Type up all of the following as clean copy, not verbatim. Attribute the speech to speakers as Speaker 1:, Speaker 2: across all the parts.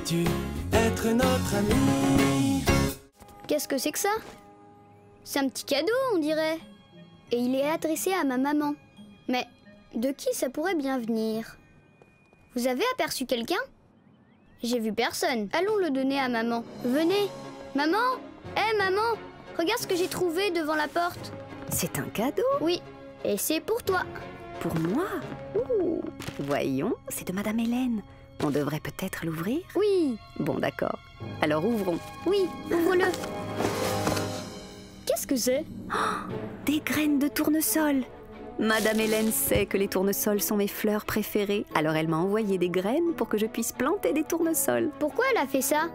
Speaker 1: Veux-tu être notre ami?
Speaker 2: Qu'est-ce que c'est que ça? C'est un petit cadeau, on dirait. Et il est adressé à ma maman. Mais de qui ça pourrait bien venir? Vous avez aperçu quelqu'un? J'ai vu personne. Allons le donner à maman. Venez. Maman? Hé, maman! Regarde ce que j'ai trouvé devant la porte.
Speaker 3: C'est un cadeau?
Speaker 2: Oui, et c'est pour toi.
Speaker 3: Pour moi? Ouh. Voyons, c'est de Madame Hélène. On devrait peut-être l'ouvrir?
Speaker 2: Oui.
Speaker 3: Bon, d'accord. Alors ouvrons.
Speaker 2: Oui, ouvre-le. Qu'est-ce que c'est?
Speaker 3: Oh, des graines de tournesol. Madame Hélène sait que les tournesols sont mes fleurs préférées, alors elle m'a envoyé des graines pour que je puisse planter des tournesols.
Speaker 2: Pourquoi elle a fait ça?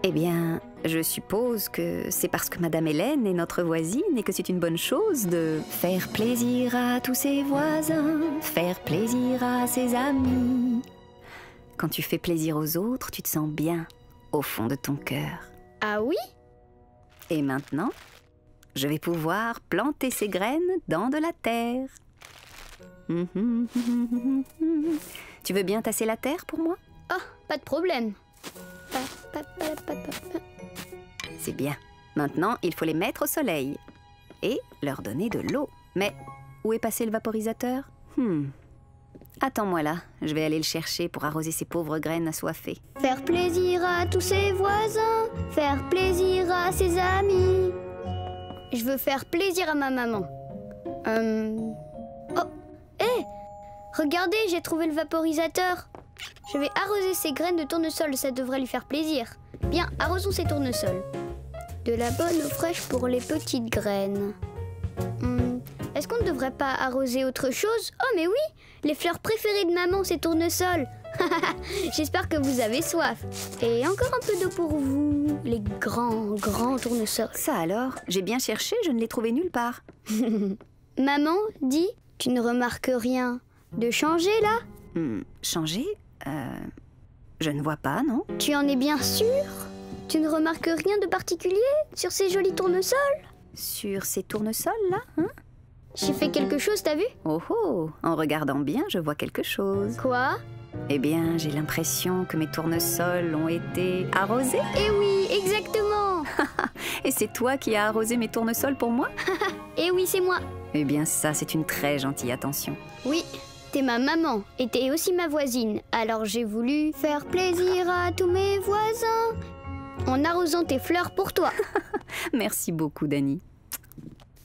Speaker 3: Eh bien, je suppose que c'est parce que Madame Hélène est notre voisine et que c'est une bonne chose de faire plaisir à tous ses voisins, faire plaisir à ses amis. Quand tu fais plaisir aux autres, tu te sens bien au fond de ton cœur.
Speaker 2: Ah oui?
Speaker 3: Et maintenant, je vais pouvoir planter ces graines dans de la terre. Tu veux bien tasser la terre pour moi?
Speaker 2: Oh, pas de problème.
Speaker 3: C'est bien. Maintenant, il faut les mettre au soleil et leur donner de l'eau. Mais où est passé le vaporisateur? Attends-moi là, je vais aller le chercher pour arroser ces pauvres graines assoiffées.
Speaker 2: Faire plaisir à tous ses voisins, faire plaisir à ses amis. Je veux faire plaisir à ma maman. Oh, hé! Regardez, j'ai trouvé le vaporisateur. Je vais arroser ces graines de tournesol, ça devrait lui faire plaisir. Bien, arrosons ces tournesols. De la bonne eau fraîche pour les petites graines. Est-ce qu'on ne devrait pas arroser autre chose? Oh mais oui! Les fleurs préférées de maman, c'est tournesol. J'espère que vous avez soif. Et encore un peu d'eau pour vous, les grands tournesols.
Speaker 3: Ça alors, j'ai bien cherché, je ne l'ai trouvé nulle part.
Speaker 2: Maman dit, tu ne remarques rien de changer là?
Speaker 3: Changer? Je ne vois pas, non?
Speaker 2: Tu en es bien sûre? Tu ne remarques rien de particulier sur ces jolis tournesols?
Speaker 3: Sur ces tournesols là, hein?
Speaker 2: J'ai fait quelque chose, t'as vu?
Speaker 3: Oh oh, en regardant bien, je vois quelque chose.
Speaker 2: Quoi?
Speaker 3: Eh bien, j'ai l'impression que mes tournesols ont été arrosés.
Speaker 2: Eh oui, exactement.
Speaker 3: Et c'est toi qui as arrosé mes tournesols pour moi?
Speaker 2: Eh oui, c'est moi.
Speaker 3: Eh bien, ça, c'est une très gentille attention.
Speaker 2: Oui, t'es ma maman et t'es aussi ma voisine. Alors j'ai voulu faire plaisir à tous mes voisins en arrosant tes fleurs pour toi.
Speaker 3: Merci beaucoup, Dani.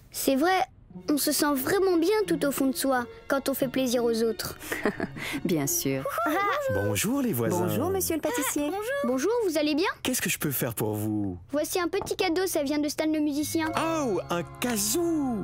Speaker 2: C'est vrai, on se sent vraiment bien tout au fond de soi quand on fait plaisir aux autres.
Speaker 3: Bien sûr.
Speaker 1: Bonjour les voisins.
Speaker 3: Bonjour, monsieur le pâtissier.
Speaker 2: Bonjour, vous allez bien?
Speaker 1: Qu'est-ce que je peux faire pour vous?
Speaker 2: Voici un petit cadeau, ça vient de Stan le musicien.
Speaker 1: Oh, un kazoo!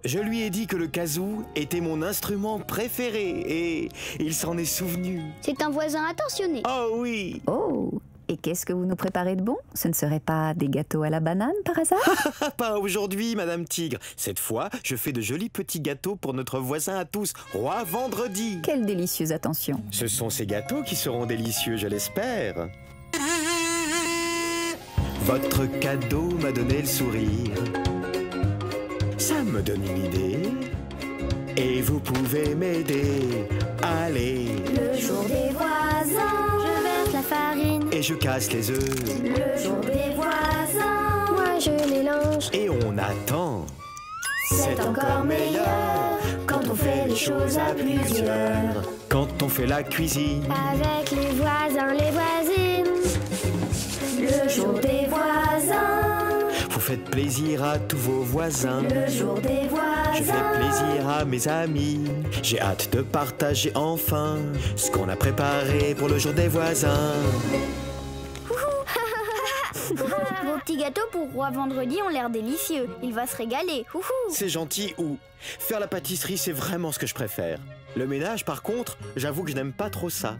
Speaker 1: Je lui ai dit que le kazoo était mon instrument préféré et il s'en est souvenu.
Speaker 2: C'est un voisin attentionné.
Speaker 1: Oh oui!
Speaker 3: Oh, et qu'est-ce que vous nous préparez de bon? Ce ne serait pas des gâteaux à la banane, par hasard?
Speaker 1: Pas aujourd'hui, Madame Tigre. Cette fois, je fais de jolis petits gâteaux pour notre voisin à tous, Roi Vendredi.
Speaker 3: Quelle délicieuse attention.
Speaker 1: Ce sont ces gâteaux qui seront délicieux, je l'espère. Votre cadeau m'a donné le sourire. Ça me donne une idée. Et vous pouvez m'aider. Allez.
Speaker 4: Le jour des voisins, je verse la farine.
Speaker 1: Et je casse les œufs.
Speaker 4: Le jour des voisins, moi je les linge.
Speaker 1: Et on attend.
Speaker 4: C'est encore meilleur quand on fait les choses à plusieurs.
Speaker 1: Quand on fait la cuisine.
Speaker 4: Avec les voisins, les voisines. Le jour des voisins.
Speaker 1: Vous faites plaisir à tous vos voisins.
Speaker 4: Le jour des voisins.
Speaker 1: Je fais plaisir à mes amis. J'ai hâte de partager enfin ce qu'on a préparé pour le jour des voisins.
Speaker 2: Vos petits gâteaux pour Roi Vendredi ont l'air délicieux. Il va se régaler.
Speaker 1: C'est gentil ou faire la pâtisserie, c'est vraiment ce que je préfère. Le ménage, par contre, j'avoue que je n'aime pas trop ça.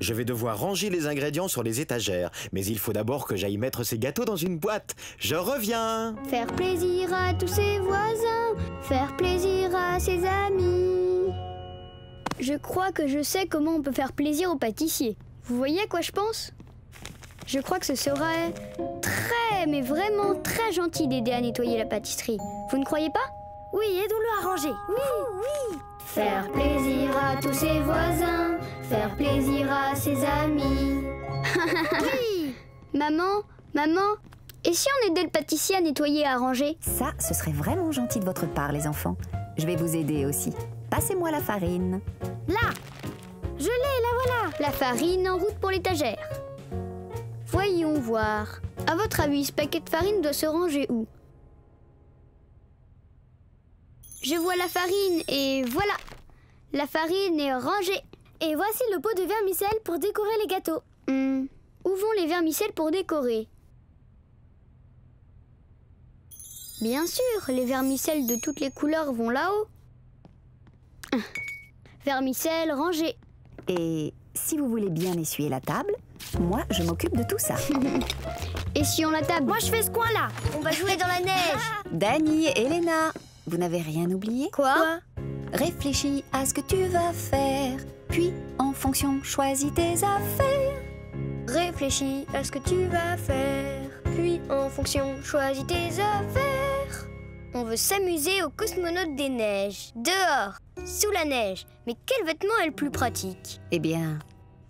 Speaker 1: Je vais devoir ranger les ingrédients sur les étagères, mais il faut d'abord que j'aille mettre ces gâteaux dans une boîte. Je reviens.
Speaker 2: Faire plaisir à tous ses voisins, faire plaisir à ses amis. Je crois que je sais comment on peut faire plaisir au pâtissier. Vous voyez à quoi je pense? Je crois que ce serait très, mais vraiment très gentil d'aider à nettoyer la pâtisserie. Vous ne croyez pas?
Speaker 4: Oui, aidons-le à ranger.
Speaker 2: Oui. Faire plaisir à tous ses voisins, faire plaisir à ses amis. Oui. Maman, et si on aidait le pâtissier à nettoyer et à ranger?
Speaker 3: Ça, ce serait vraiment gentil de votre part, les enfants. Je vais vous aider aussi. Passez-moi la farine.
Speaker 2: Là! Je l'ai, la voilà! La farine en route pour l'étagère. Voyons voir. À votre avis, ce paquet de farine doit se ranger où? Je vois la farine et voilà! La farine est rangée.
Speaker 4: Et voici le pot de vermicelle pour décorer les gâteaux.
Speaker 2: Où vont les vermicelles pour décorer? Bien sûr, les vermicelles de toutes les couleurs vont là-haut. Vermicelles rangées.
Speaker 3: Et si vous voulez bien essuyer la table, moi, je m'occupe de tout ça.
Speaker 2: Essuyons la table.
Speaker 4: Moi, je fais ce coin-là.
Speaker 2: On va jouer dans la neige.
Speaker 3: Dany et Elena, vous n'avez rien oublié?
Speaker 2: Quoi?
Speaker 3: Réfléchis à ce que tu vas faire, puis en fonction, choisis tes affaires.
Speaker 2: Réfléchis à ce que tu vas faire, puis en fonction, choisis tes affaires. On veut s'amuser aux cosmonautes des neiges, dehors, sous la neige. Mais quel vêtement est le plus pratique?
Speaker 3: Eh bien,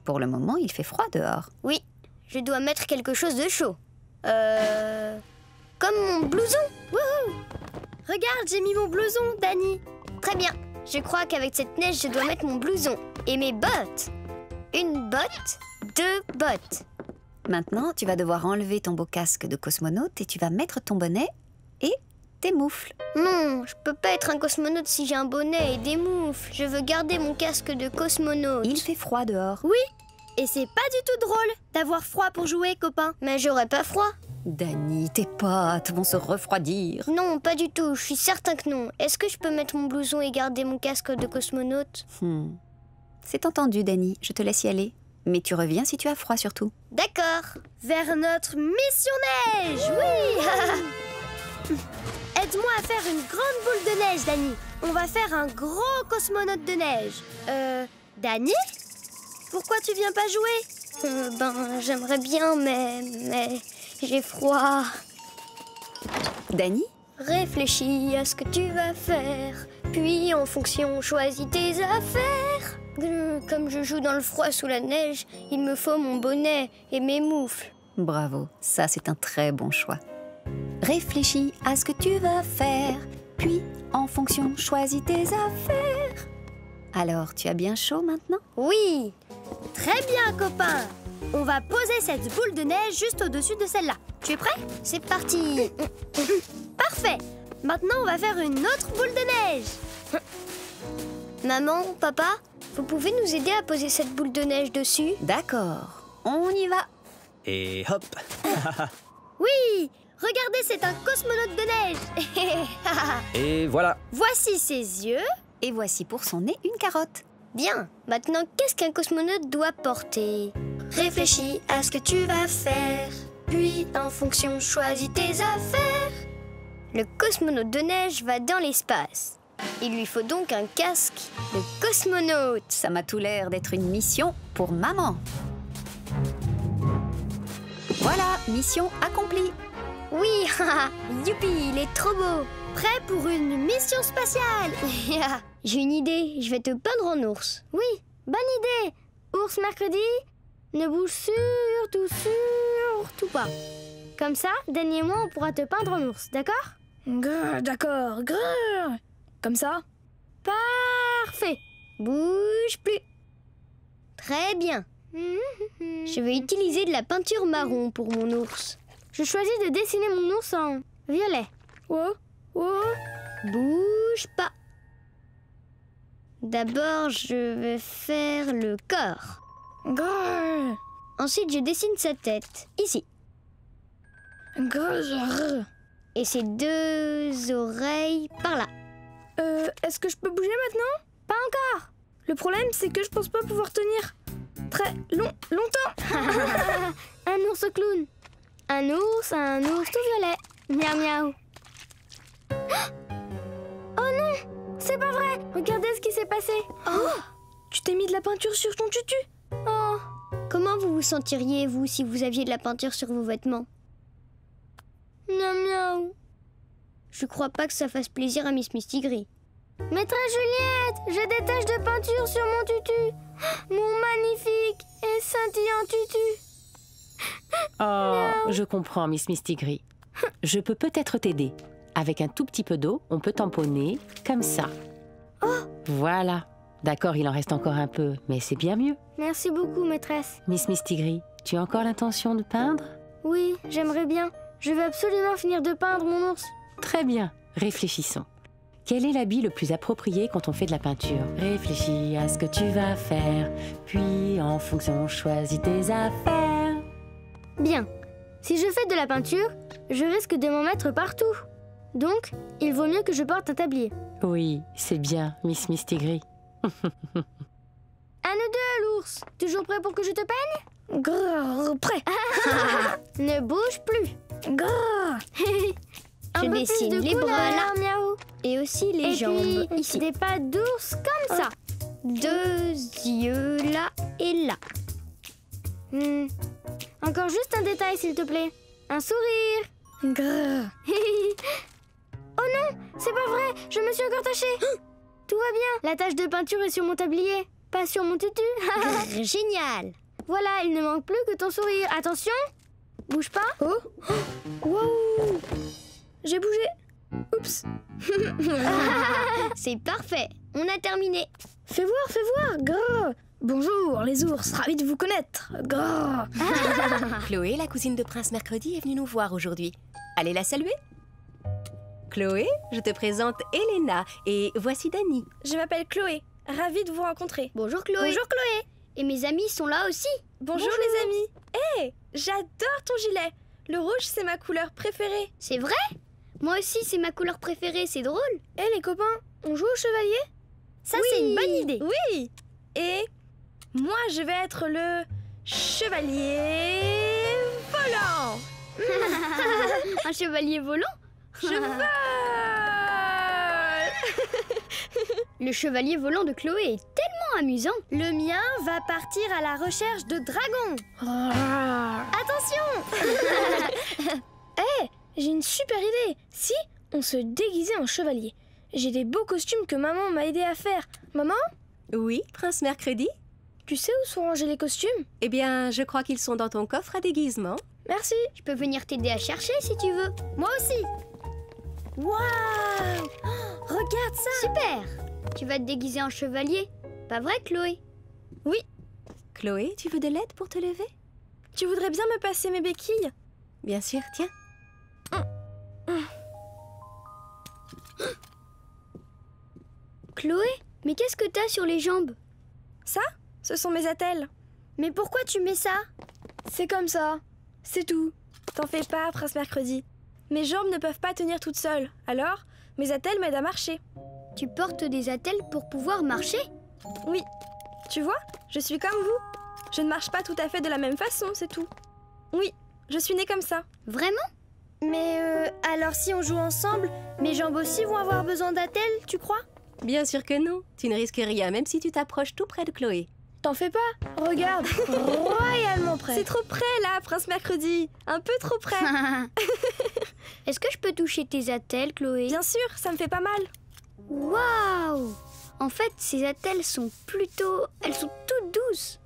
Speaker 3: pour le moment, il fait froid dehors.
Speaker 2: Oui, je dois mettre quelque chose de chaud. Comme mon blouson. Wouhou!
Speaker 4: Regarde, j'ai mis mon blouson, Dany.
Speaker 2: Très bien. Je crois qu'avec cette neige, je dois mettre mon blouson. Et mes bottes. Une botte, 2 bottes.
Speaker 3: Maintenant, tu vas devoir enlever ton beau casque de cosmonaute et tu vas mettre ton bonnet et tes moufles.
Speaker 2: Non, je peux pas être un cosmonaute si j'ai un bonnet et des moufles. Je veux garder mon casque de cosmonaute.
Speaker 3: Il fait froid dehors.
Speaker 4: Oui, et c'est pas du tout drôle d'avoir froid pour jouer, copain.
Speaker 2: Mais j'aurais pas froid.
Speaker 3: Dany, tes pattes vont se refroidir.
Speaker 2: Non, pas du tout, je suis certain que non. Est-ce que je peux mettre mon blouson et garder mon casque de cosmonaute?
Speaker 3: C'est entendu, Dany, je te laisse y aller. Mais tu reviens si tu as froid surtout.
Speaker 2: D'accord.
Speaker 4: Vers notre mission neige. Oui. Aide-moi à faire une grande boule de neige, Dany. On va faire un gros cosmonaute de neige. Dany? Pourquoi tu viens pas jouer?
Speaker 2: J'aimerais bien, mais j'ai froid.
Speaker 3: Dany?
Speaker 2: Réfléchis à ce que tu vas faire, puis en fonction, choisis tes affaires. Comme je joue dans le froid sous la neige, il me faut mon bonnet et mes moufles.
Speaker 3: Bravo, ça c'est un très bon choix. Réfléchis à ce que tu vas faire, puis en fonction, choisis tes affaires. Alors, tu as bien chaud maintenant?
Speaker 2: Oui.
Speaker 4: Très bien, copain. On va poser cette boule de neige juste au-dessus de celle-là. Tu es prêt?
Speaker 2: C'est parti.
Speaker 4: Parfait. Maintenant, on va faire une autre boule de neige.
Speaker 2: Maman, papa, vous pouvez nous aider à poser cette boule de neige dessus?
Speaker 3: D'accord, on y va.
Speaker 5: Et hop.
Speaker 4: Oui, regardez, c'est un cosmonaute de neige.
Speaker 5: Et voilà.
Speaker 4: Voici ses yeux.
Speaker 3: Et voici pour son nez une carotte.
Speaker 2: Bien, maintenant, qu'est-ce qu'un cosmonaute doit porter? Réfléchis à ce que tu vas faire, puis en fonction, choisis tes affaires. Le cosmonaute de neige va dans l'espace. Il lui faut donc un casque de cosmonaute.
Speaker 3: Ça m'a tout l'air d'être une mission pour maman. Voilà, mission accomplie.
Speaker 2: Oui, youpi, il est trop beau.
Speaker 4: Prêt pour une mission spatiale.
Speaker 2: J'ai une idée, je vais te peindre en ours.
Speaker 4: Oui, bonne idée. Ours mercredi, ne bouge surtout pas. Comme ça, Dany et moi, on pourra te peindre en ours, d'accord?
Speaker 6: D'accord, comme ça?
Speaker 4: Parfait.
Speaker 2: Bouge plus. Très bien. Je vais utiliser de la peinture marron pour mon ours.
Speaker 4: Je choisis de dessiner mon ours en violet.
Speaker 2: Bouge pas. D'abord, je vais faire le corps. Ensuite, je dessine sa tête, ici. Et ses 2 oreilles par là.
Speaker 6: Est-ce que je peux bouger maintenant?
Speaker 4: Pas encore.
Speaker 6: Le problème, c'est que je pense pas pouvoir tenir très longtemps.
Speaker 4: Un ours clown. Un ours tout violet. Miaou miaou. Oh non, c'est pas vrai. Regardez ce qui s'est passé.
Speaker 6: Oh, tu t'es mis de la peinture sur ton tutu.
Speaker 4: Oh.
Speaker 2: Comment vous vous sentiriez, vous, si vous aviez de la peinture sur vos vêtements?
Speaker 4: Miaou miaou.
Speaker 2: Je crois pas que ça fasse plaisir à Miss Mistigris.
Speaker 4: Maîtresse Juliette, j'ai des taches de peinture sur mon tutu. Mon magnifique et scintillant tutu.
Speaker 7: Oh, je comprends, Miss Mistigris. Je peux peut-être t'aider. Avec un tout petit peu d'eau, on peut tamponner comme ça. Voilà. D'accord, il en reste encore un peu, mais c'est bien mieux.
Speaker 4: Merci beaucoup, maîtresse.
Speaker 7: Miss Mistigris, tu as encore l'intention de peindre?
Speaker 4: Oui, j'aimerais bien. Je veux absolument finir de peindre mon ours.
Speaker 7: Très bien, réfléchissons. Quel est l'habit le plus approprié quand on fait de la peinture? Réfléchis à ce que tu vas faire, puis en fonction choisis tes affaires.
Speaker 4: Bien. Si je fais de la peinture, je risque de m'en mettre partout. Donc, il vaut mieux que je porte un tablier.
Speaker 7: Oui, c'est bien, Miss Mistigris.
Speaker 4: À nous deux, l'ours. Toujours prêt pour que je te peigne? Grrr, prêt. Ne bouge plus. Grrr.
Speaker 2: Je dessine les bras là.
Speaker 4: Miaou.
Speaker 2: Et aussi les jambes.
Speaker 4: Puis,
Speaker 2: Ici.
Speaker 4: des pas d'ours comme ça.
Speaker 2: 2 yeux là et là.
Speaker 4: Encore juste un détail, s'il te plaît. Un sourire. Grrr. Oh non, c'est pas vrai. Je me suis encore tachée. Tout va bien. La tache de peinture est sur mon tablier, pas sur mon tutu.
Speaker 2: Génial.
Speaker 4: Voilà, il ne manque plus que ton sourire. Attention. Bouge pas. Oh. Wow. J'ai bougé. Oups.
Speaker 2: C'est parfait. On a terminé.
Speaker 4: Fais voir. Grrr. Bonjour les ours, ravi de vous connaître. Grrr.
Speaker 8: Chloé, la cousine de Prince Mercredi, est venue nous voir aujourd'hui. Allez la saluer. Chloé, je te présente Elena et voici Dani.
Speaker 6: Je m'appelle Chloé. Ravie de vous rencontrer.
Speaker 2: Bonjour Chloé.
Speaker 6: Bonjour Chloé.
Speaker 2: Et mes amis sont là aussi.
Speaker 6: Bonjour les amis. Hé, j'adore ton gilet. Le rouge, c'est ma couleur préférée.
Speaker 2: C'est vrai? Moi aussi, c'est ma couleur préférée, c'est drôle.
Speaker 6: Hé les copains, on joue au chevalier?
Speaker 4: Ça, c'est une bonne idée.
Speaker 6: Oui. Et moi, je vais être le chevalier volant.
Speaker 2: Un chevalier volant?
Speaker 6: Je vole.
Speaker 2: Le chevalier volant de Chloé est tellement amusant.
Speaker 4: Le mien va partir à la recherche de dragons. Attention.
Speaker 6: J'ai une super idée. Si on se déguisait en chevalier. J'ai des beaux costumes que maman m'a aidé à faire. Maman,
Speaker 8: Oui, Prince Mercredi?
Speaker 6: tu sais où sont rangés les costumes?
Speaker 8: Eh bien, je crois qu'ils sont dans ton coffre à déguisement.
Speaker 6: Merci.
Speaker 2: Je peux venir t'aider à chercher si tu veux.
Speaker 4: Moi aussi. Waouh. Regarde ça.
Speaker 2: Super. Tu vas te déguiser en chevalier. Pas vrai, Chloé?
Speaker 8: Chloé, tu veux de l'aide pour te lever?
Speaker 6: Tu voudrais bien me passer mes béquilles?
Speaker 8: Bien sûr, tiens.
Speaker 2: Chloé, mais qu'est-ce que t'as sur les jambes?
Speaker 6: Ça, ce sont mes attelles.
Speaker 4: Mais pourquoi tu mets ça?
Speaker 6: C'est comme ça. C'est tout. T'en fais pas, Prince Mercredi. Mes jambes ne peuvent pas tenir toutes seules. Alors, mes attelles m'aident à marcher.
Speaker 2: Tu portes des attelles pour pouvoir marcher?
Speaker 6: Oui. Tu vois, je suis comme vous. Je ne marche pas tout à fait de la même façon, c'est tout. Oui, je suis née comme ça.
Speaker 2: Vraiment?
Speaker 4: Mais alors si on joue ensemble, mes jambes aussi vont avoir besoin d'attelles, tu crois?
Speaker 8: Bien sûr que non. Tu ne risques rien, même si tu t'approches tout près de Chloé.
Speaker 6: T'en fais pas. Regarde, royalement près.
Speaker 4: C'est
Speaker 6: C'est trop près là, Prince Mercredi. Un peu trop près.
Speaker 2: Est-ce que je peux toucher tes attelles, Chloé?
Speaker 6: Bien sûr, ça me fait pas mal.
Speaker 2: Waouh! En fait, ces attelles sont plutôt... Elles sont toutes douces.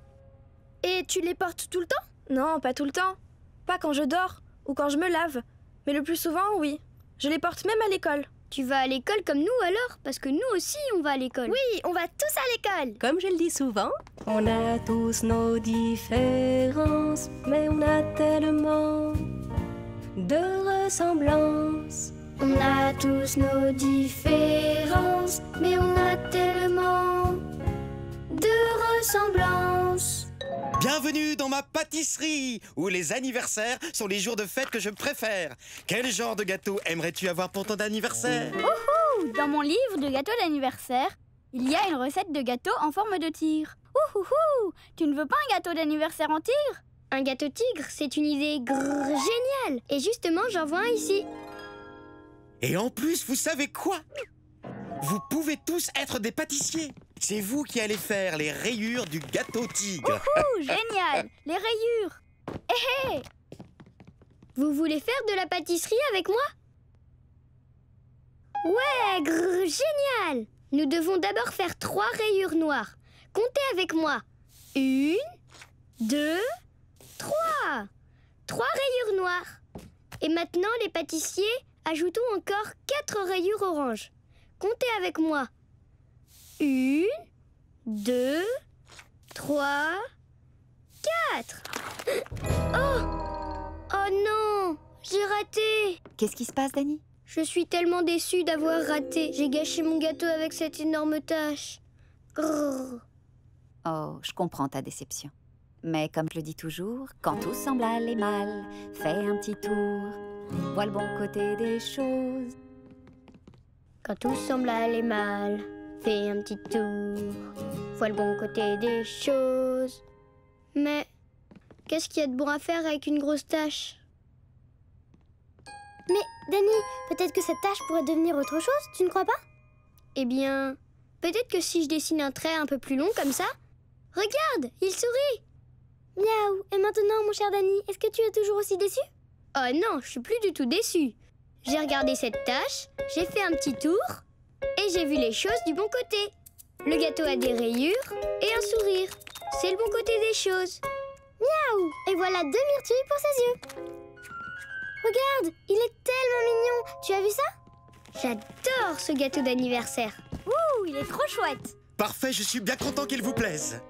Speaker 4: Et tu les portes tout le temps?
Speaker 6: Non, pas tout le temps. Pas quand je dors ou quand je me lave. Mais le plus souvent, oui. Je les porte même à l'école.
Speaker 2: Tu vas à l'école comme nous alors? Parce que nous aussi, on va à l'école.
Speaker 4: Oui, on va tous à l'école.
Speaker 8: Comme je le dis souvent, on a tous nos différences, mais on a tellement de ressemblances.
Speaker 2: On a tous nos différences, mais on a tellement de ressemblances.
Speaker 1: Bienvenue dans ma pâtisserie, où les anniversaires sont les jours de fête que je préfère. Quel genre de gâteau aimerais-tu avoir pour ton anniversaire?
Speaker 9: Dans mon livre de gâteau d'anniversaire, il y a une recette de gâteau en forme de tigre. Ouhouhou! Tu ne veux pas un gâteau d'anniversaire en tigre?
Speaker 2: Un gâteau tigre, c'est une idée géniale. Et justement, j'en vois un ici.
Speaker 1: Et en plus, vous savez quoi? Vous pouvez tous être des pâtissiers. C'est vous qui allez faire les rayures du gâteau tigre.
Speaker 9: Ouh, génial! Les rayures!
Speaker 2: Vous voulez faire de la pâtisserie avec moi? Ouais, génial! Nous devons d'abord faire 3 rayures noires. Comptez avec moi. 1, 2, 3. 3 rayures noires. Et maintenant, les pâtissiers, ajoutons encore 4 rayures oranges. Comptez avec moi. 1, 2, 3, 4. Oh non, j'ai raté.
Speaker 3: Qu'est-ce qui se passe, Dani?
Speaker 2: Je suis tellement déçue d'avoir raté. J'ai gâché mon gâteau avec cette énorme tache. Grrr.
Speaker 3: Oh, je comprends ta déception. Mais comme je le dis toujours, quand tout semble aller mal, fais un petit tour, vois le bon côté des choses.
Speaker 2: Quand tout semble aller mal, fais un petit tour, vois le bon côté des choses. Mais qu'est-ce qu'il y a de bon à faire avec une grosse tache?
Speaker 4: Mais, Dani, peut-être que cette tache pourrait devenir autre chose, tu ne crois pas?
Speaker 2: Eh bien, peut-être que si je dessine un trait un peu plus long comme ça... Regarde, il sourit!
Speaker 4: Miaou! Et maintenant, mon cher Dani, est-ce que tu es toujours aussi déçu?
Speaker 2: Oh non, je suis plus du tout déçue. J'ai regardé cette tache, j'ai fait un petit tour et j'ai vu les choses du bon côté. Le gâteau a des rayures et un sourire. C'est le bon côté des choses.
Speaker 4: Miaou! Et voilà 2 myrtilles pour ses yeux. Regarde, il est tellement mignon. Tu as vu ça?
Speaker 2: J'adore ce gâteau d'anniversaire.
Speaker 9: Ouh, il est trop chouette.
Speaker 1: Parfait, je suis bien content qu'il vous plaise.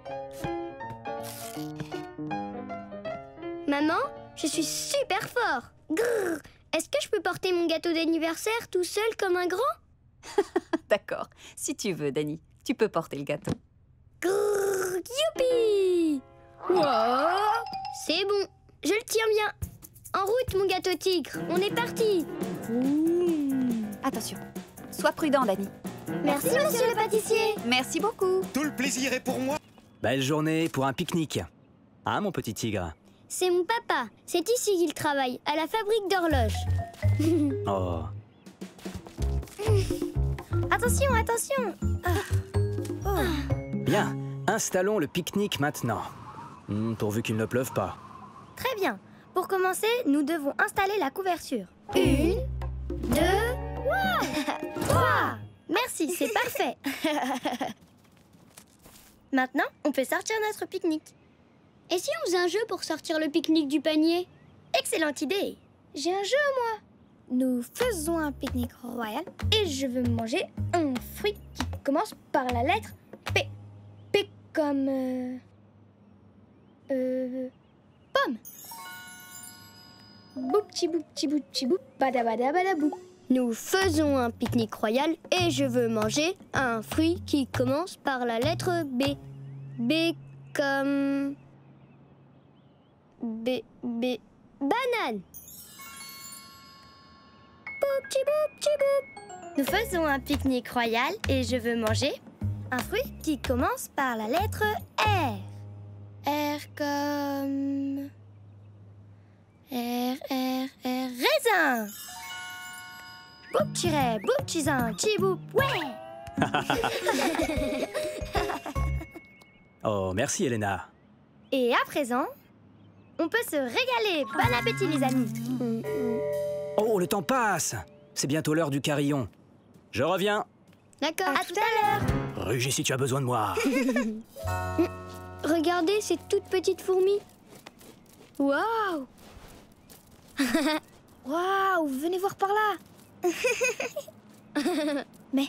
Speaker 2: Maman, je suis super fort. Grrr. Est-ce que je peux porter mon gâteau d'anniversaire tout seul comme un grand?
Speaker 3: D'accord, si tu veux, Dani, tu peux porter le gâteau.
Speaker 2: Grrr, youpi! Wow, c'est bon, je le tiens bien. En route, mon gâteau tigre, on est parti.
Speaker 3: Attention, sois prudent, Dani.
Speaker 4: Merci, monsieur le pâtissier.
Speaker 3: Merci beaucoup.
Speaker 1: Tout le plaisir est pour moi.
Speaker 5: Belle journée pour un pique-nique. Hein, mon petit tigre?
Speaker 2: C'est mon papa, c'est ici qu'il travaille, à la fabrique d'horloges.
Speaker 5: Oh.
Speaker 4: Attention, attention.
Speaker 5: Bien, installons le pique-nique maintenant. Pourvu qu'il ne pleuve pas.
Speaker 4: Très bien. Pour commencer, nous devons installer la couverture.
Speaker 2: 1, 2,
Speaker 4: 3. Merci, c'est parfait. Maintenant, on peut sortir notre pique-nique.
Speaker 2: Et si on faisait un jeu pour sortir le pique-nique du panier?
Speaker 4: Excellente idée. J'ai un jeu, moi. Nous faisons un pique-nique royal et je veux manger un fruit qui commence par la lettre P. P comme... pomme. Boupti boupti boupti boup, badabada badabou.
Speaker 2: Nous faisons un pique-nique royal et je veux manger un fruit qui commence par la lettre B. B comme... banane. Boupti boupti boop.
Speaker 4: Nous faisons un pique-nique royal et je veux manger un fruit qui commence par la lettre R. R comme... raisin. Bouptiret, bouptizin, tchiboup, ouais.
Speaker 5: Oh, merci, Elena.
Speaker 4: Et à présent, on peut se régaler. Bon appétit, les amis.
Speaker 5: Oh, le temps passe. C'est bientôt l'heure du carillon. Je reviens.
Speaker 2: D'accord.
Speaker 4: À tout à l'heure.
Speaker 5: Rugis si tu as besoin de moi.
Speaker 2: Regardez ces toutes petites fourmis. Waouh.
Speaker 4: Waouh, venez voir par là. Mais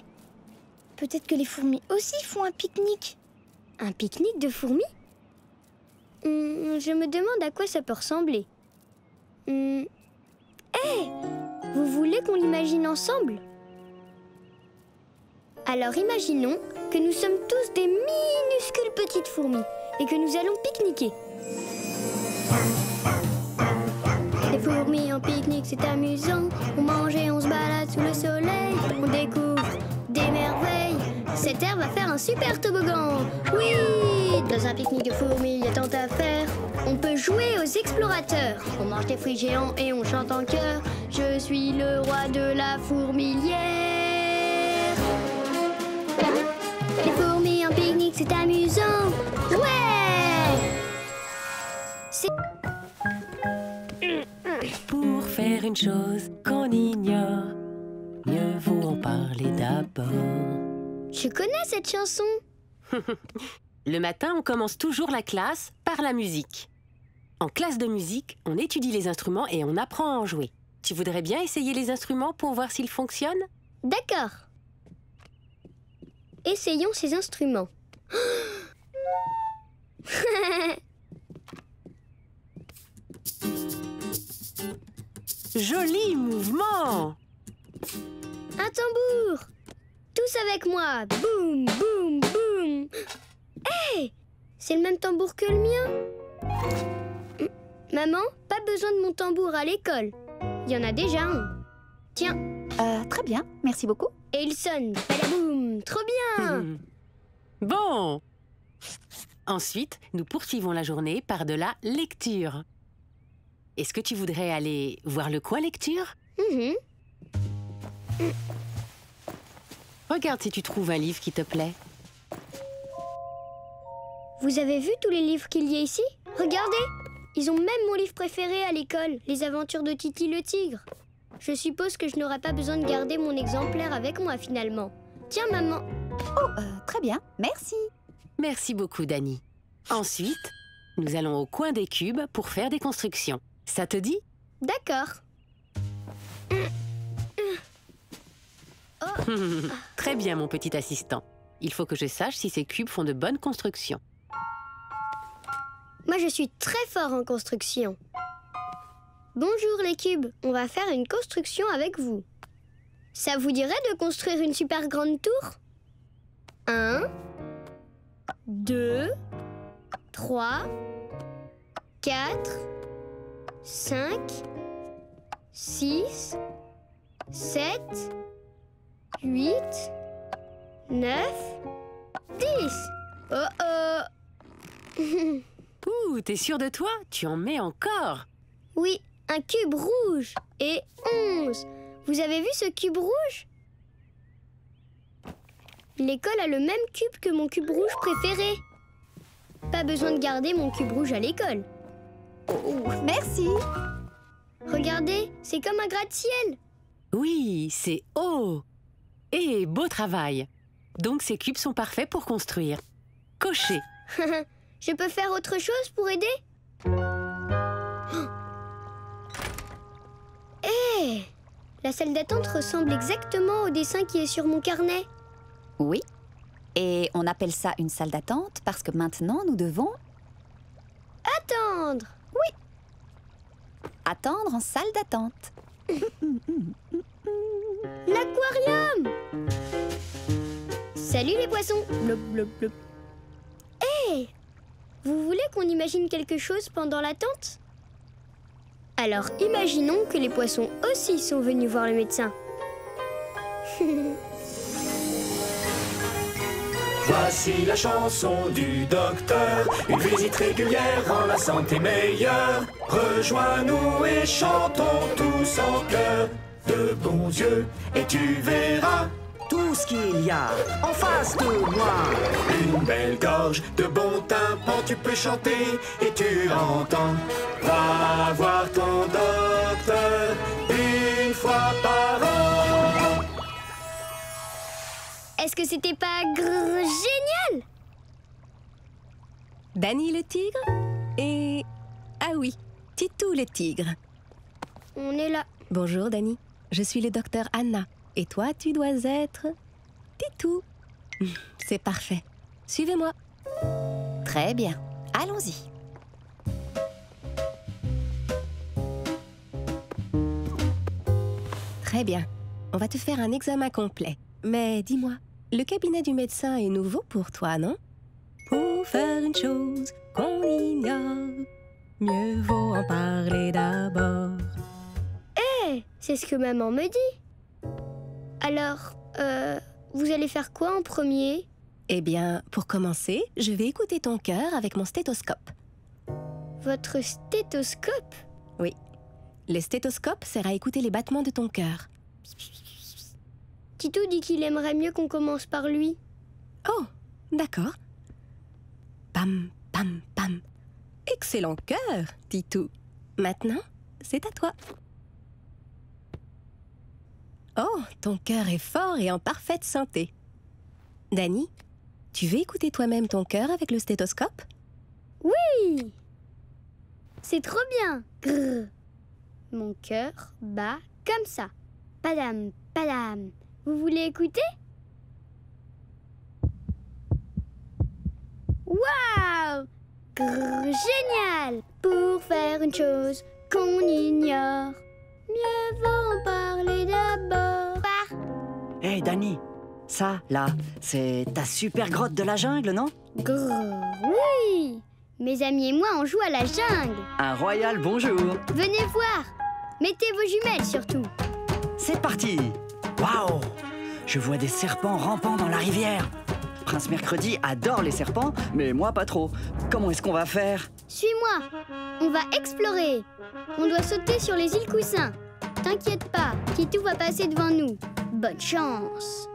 Speaker 4: peut-être que les fourmis aussi font un pique-nique.
Speaker 2: Un pique-nique de fourmis? Je me demande à quoi ça peut ressembler. Hé, vous voulez qu'on l'imagine ensemble? Alors imaginons que nous sommes tous des minuscules petites fourmis et que nous allons pique-niquer. Les fourmis en pique-nique, c'est amusant. On mange et on se balade sous le soleil. On découvre des merveilles. Cette herbe va faire un super toboggan. Oui, dans un pique-nique de fourmis, il y a tant à faire. On peut jouer aux explorateurs. On mange des fruits géants et on chante en chœur. Je suis le roi de la fourmilière. Les fourmis en pique-nique, c'est amusant. Ouais!
Speaker 8: Pour faire une chose qu'on ignore, mieux vaut en parler d'abord.
Speaker 2: Je connais cette chanson.
Speaker 7: Le matin, on commence toujours la classe par la musique. En classe de musique, on étudie les instruments et on apprend à en jouer. Tu voudrais bien essayer les instruments pour voir s'ils fonctionnent?
Speaker 2: D'accord. Essayons ces instruments.
Speaker 7: Joli mouvement!
Speaker 2: Un tambour! Tous avec moi! Boum, boum, boum! Hé! C'est le même tambour que le mien! Maman, pas besoin de mon tambour à l'école. Il y en a déjà un. Tiens.
Speaker 3: Très bien, merci beaucoup.
Speaker 2: Et il sonne. Badaboum! Trop bien!
Speaker 7: Bon! Ensuite, nous poursuivons la journée par de la lecture. Est-ce que tu voudrais aller voir le coin lecture? Regarde si tu trouves un livre qui te plaît.
Speaker 2: Vous avez vu tous les livres qu'il y a ici? Regardez! Ils ont même mon livre préféré à l'école, Les aventures de Titi le tigre. Je suppose que je n'aurai pas besoin de garder mon exemplaire avec moi finalement. Tiens, maman.
Speaker 3: Oh, très bien, merci.
Speaker 7: Merci beaucoup, Dani. Ensuite, nous allons au coin des cubes pour faire des constructions. Ça te dit?
Speaker 2: D'accord.
Speaker 7: Très bien, mon petit assistant. Il faut que je sache si ces cubes font de bonnes constructions.
Speaker 2: Moi, je suis très fort en construction. Bonjour les cubes, on va faire une construction avec vous. Ça vous dirait de construire une super grande tour? 1, 2, 3, 4, 5, 6, 7, 8, 9, 10. Oh oh.
Speaker 7: Ouh, t'es sûr de toi? Tu en mets encore?
Speaker 2: Oui, un cube rouge et 11. Vous avez vu ce cube rouge? L'école a le même cube que mon cube rouge préféré. Pas besoin de garder mon cube rouge à l'école.
Speaker 3: Oh, merci.
Speaker 2: Regardez, c'est comme un gratte-ciel.
Speaker 7: Oui, c'est haut. Et beau travail. Donc ces cubes sont parfaits pour construire. Cocher.
Speaker 2: Je peux faire autre chose pour aider? Hé! La salle d'attente ressemble exactement au dessin qui est sur mon carnet.
Speaker 3: Oui. Et on appelle ça une salle d'attente parce que maintenant nous devons...
Speaker 2: Attendre!
Speaker 3: Oui. Attendre en salle d'attente.
Speaker 2: L'aquarium! Salut les poissons! Blop, blop, blop. Hé! Vous voulez qu'on imagine quelque chose pendant l'attente? Alors imaginons que les poissons aussi sont venus voir le médecin.
Speaker 10: Voici la chanson du docteur, une visite régulière rend la santé meilleure. Rejoins-nous et chantons tous en chœur. De bons yeux et tu verras
Speaker 5: tout ce qu'il y a en face de moi.
Speaker 10: Une belle gorge, de bons tympans, tu peux chanter et tu entends. Va voir ton docteur une fois par an.
Speaker 2: Est-ce que c'était pas génial?
Speaker 8: Dani le tigre et... Ah oui, Titou le tigre.
Speaker 2: On est là.
Speaker 8: Bonjour Dani, je suis le docteur Anna. Et toi, tu dois être... Titou. C'est parfait. Suivez-moi.
Speaker 3: Très bien. Allons-y.
Speaker 8: Très bien. On va te faire un examen complet. Mais dis-moi, le cabinet du médecin est nouveau pour toi, non? Pour faire une chose qu'on ignore, mieux vaut en parler d'abord.
Speaker 2: Hé, c'est ce que maman me dit. Alors, vous allez faire quoi en premier?
Speaker 8: Eh bien, pour commencer, je vais écouter ton cœur avec mon stéthoscope.
Speaker 2: Votre stéthoscope?
Speaker 8: Oui. Le stéthoscope sert à écouter les battements de ton cœur.
Speaker 2: Titou dit qu'il aimerait mieux qu'on commence par lui.
Speaker 8: Oh, d'accord. Pam, pam, pam. Excellent cœur, Titou. Maintenant, c'est à toi. Oh, ton cœur est fort et en parfaite santé. Dani, tu veux écouter toi-même ton cœur avec le stéthoscope?
Speaker 2: Oui! C'est trop bien! Grrr. Mon cœur bat comme ça. Padam, padam. Vous voulez écouter? Waouh! Grrr, génial! Pour faire une chose qu'on ignore, mieux vaut en parler d'abord.
Speaker 11: Hey Dani, ça, là, c'est ta super grotte de la jungle, non?
Speaker 2: Grrr, oui! Mes amis et moi, on joue à la jungle.
Speaker 11: Un royal bonjour.
Speaker 2: Venez voir. Mettez vos jumelles surtout.
Speaker 11: C'est parti. Waouh! Je vois des serpents rampant dans la rivière. Prince Mercredi adore les serpents, mais moi pas trop. Comment est-ce qu'on va faire?
Speaker 2: Suis-moi. On va explorer. On doit sauter sur les îles Coussins. T'inquiète pas, Titou va passer devant nous. Bonne chance.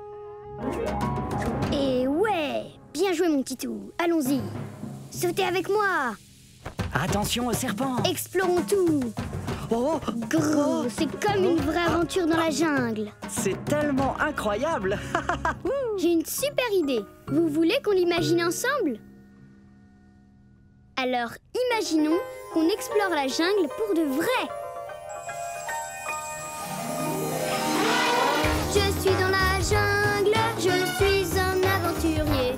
Speaker 2: Et ouais, bien joué mon Titou. Allons-y. Sautez avec moi.
Speaker 11: Attention aux serpents.
Speaker 2: Explorons tout.
Speaker 11: Oh!
Speaker 2: Grrr, c'est comme une vraie aventure dans la jungle.
Speaker 11: C'est tellement incroyable.
Speaker 2: J'ai une super idée. Vous voulez qu'on l'imagine ensemble? Alors, imaginons qu'on explore la jungle pour de vrai. Je suis dans la jungle, je suis un aventurier.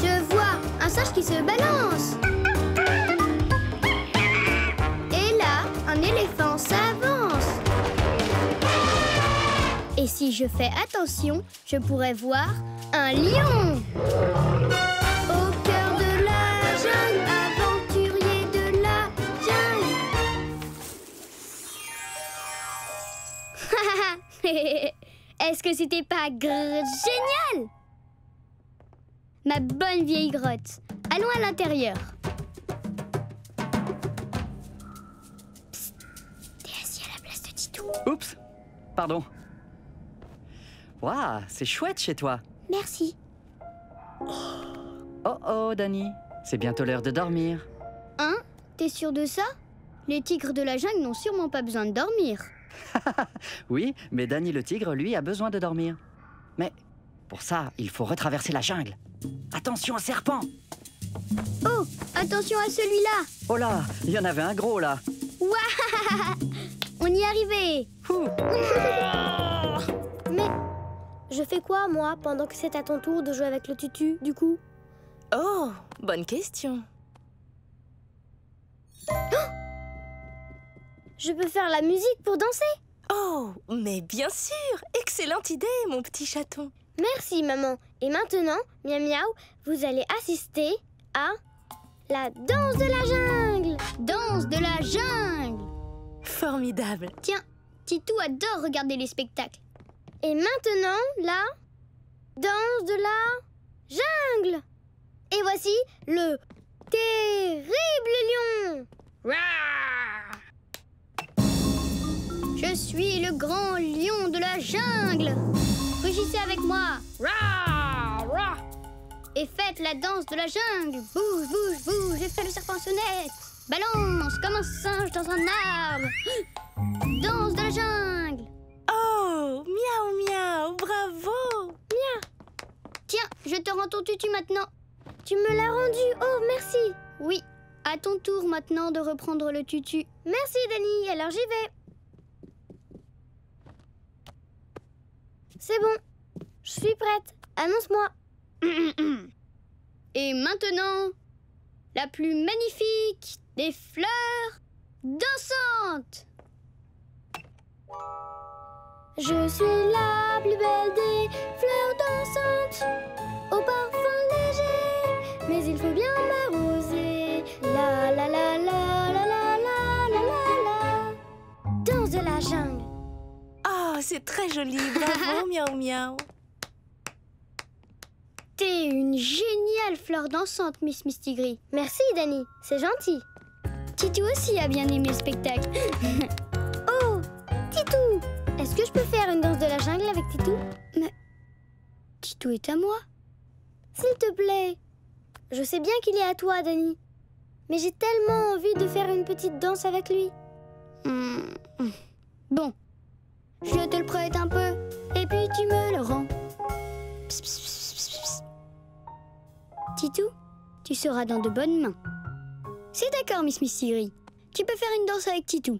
Speaker 2: Je vois un singe qui se balance. Et là, un éléphant s'avance. Et si je fais attention, je pourrais voir un lion. Au cœur de la jungle, aventurier de la jungle. Est-ce que c'était pas génial? Ma bonne vieille grotte. Allons à l'intérieur. Psst, t'es assis à la place de Titou.
Speaker 11: Oups, pardon. Waouh, c'est chouette chez toi.
Speaker 2: Merci.
Speaker 11: Oh oh, Dani, c'est bientôt l'heure de dormir.
Speaker 2: Hein? T'es sûr de ça? Les tigres de la jungle n'ont sûrement pas besoin de dormir.
Speaker 11: Oui, mais Dani le tigre, lui, a besoin de dormir. Mais pour ça, il faut retraverser la jungle. Attention aux serpents!
Speaker 2: Oh, attention à celui-là!
Speaker 11: Oh là, il y en avait un gros là.
Speaker 2: Ouah! On y est arrivé!
Speaker 4: Mais je fais quoi, moi, pendant que c'est à ton tour de jouer avec le tutu, du coup?
Speaker 6: Oh, bonne question.
Speaker 4: Je peux faire la musique pour danser?
Speaker 6: Oh, mais bien sûr! Excellente idée, mon petit chaton.
Speaker 4: Merci, maman. Et maintenant, miaou miaou, vous allez assister à la danse de la jungle.
Speaker 2: Danse de la jungle!
Speaker 6: Formidable.
Speaker 2: Tiens, Titou adore regarder les spectacles.
Speaker 4: Et maintenant, la danse de la jungle. Et voici le terrible lion.
Speaker 2: Je suis le grand lion de la jungle. Rugissez avec moi. Et faites la danse de la jungle. Bouge, bouge, bouge et fais le serpent sonnette. Balance comme un singe dans un arbre. Danse de la jungle.
Speaker 6: Oh, miaou miaou, bravo.
Speaker 2: Tiens, je te rends ton tutu maintenant.
Speaker 4: Tu me l'as rendu. Oh, merci.
Speaker 2: Oui, à ton tour maintenant de reprendre le tutu.
Speaker 4: Merci, Dani. Alors j'y vais. C'est bon. Je suis prête. Annonce-moi.
Speaker 2: Et maintenant, la plus magnifique des fleurs dansantes.
Speaker 4: Je suis la plus belle des fleurs dansantes, au parfum léger, mais il faut bien m'arroser. La la la la la la la la la la. Danse de la jungle.
Speaker 6: Oh, c'est très joli, bravo, miaou miaou.
Speaker 2: T'es une géniale fleur dansante, Miss Mistigris.
Speaker 4: Merci, Dani, c'est gentil.
Speaker 2: Titou aussi a bien aimé le spectacle.
Speaker 4: Oh, Titou, est-ce que je peux faire une danse de la jungle avec Titou?
Speaker 2: Mais Titou est à moi.
Speaker 4: S'il te plaît. Je sais bien qu'il est à toi, Dani. Mais j'ai tellement envie de faire une petite danse avec lui.
Speaker 2: Bon, je te le prête un peu, et puis tu me le rends. Titou, tu seras dans de bonnes mains. C'est d'accord, Miss Mystery. Tu peux faire une danse avec Titou.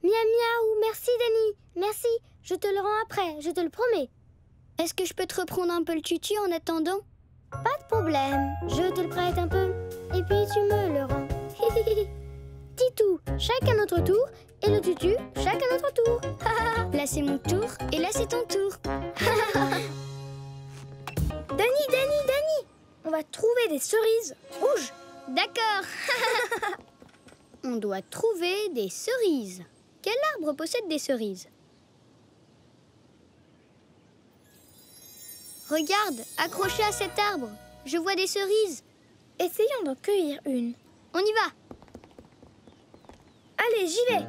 Speaker 4: Miaou miaou, merci Dani. Merci, je te le rends après, je te le promets.
Speaker 2: Est-ce que je peux te reprendre un peu le tutu en attendant?
Speaker 4: Pas de problème, je te le prête un peu, et puis tu me le rends. Titou, chacun notre tour, et le tutu, chacun notre tour.
Speaker 2: Là c'est mon tour, et là c'est ton tour.
Speaker 6: Dani, on va trouver des cerises rouges.
Speaker 2: D'accord. On doit trouver des cerises. Quel arbre possède des cerises? Regarde, accroché à cet arbre, je vois des cerises.
Speaker 6: Essayons d'en cueillir une.
Speaker 2: On y va.
Speaker 6: Allez, j'y vais.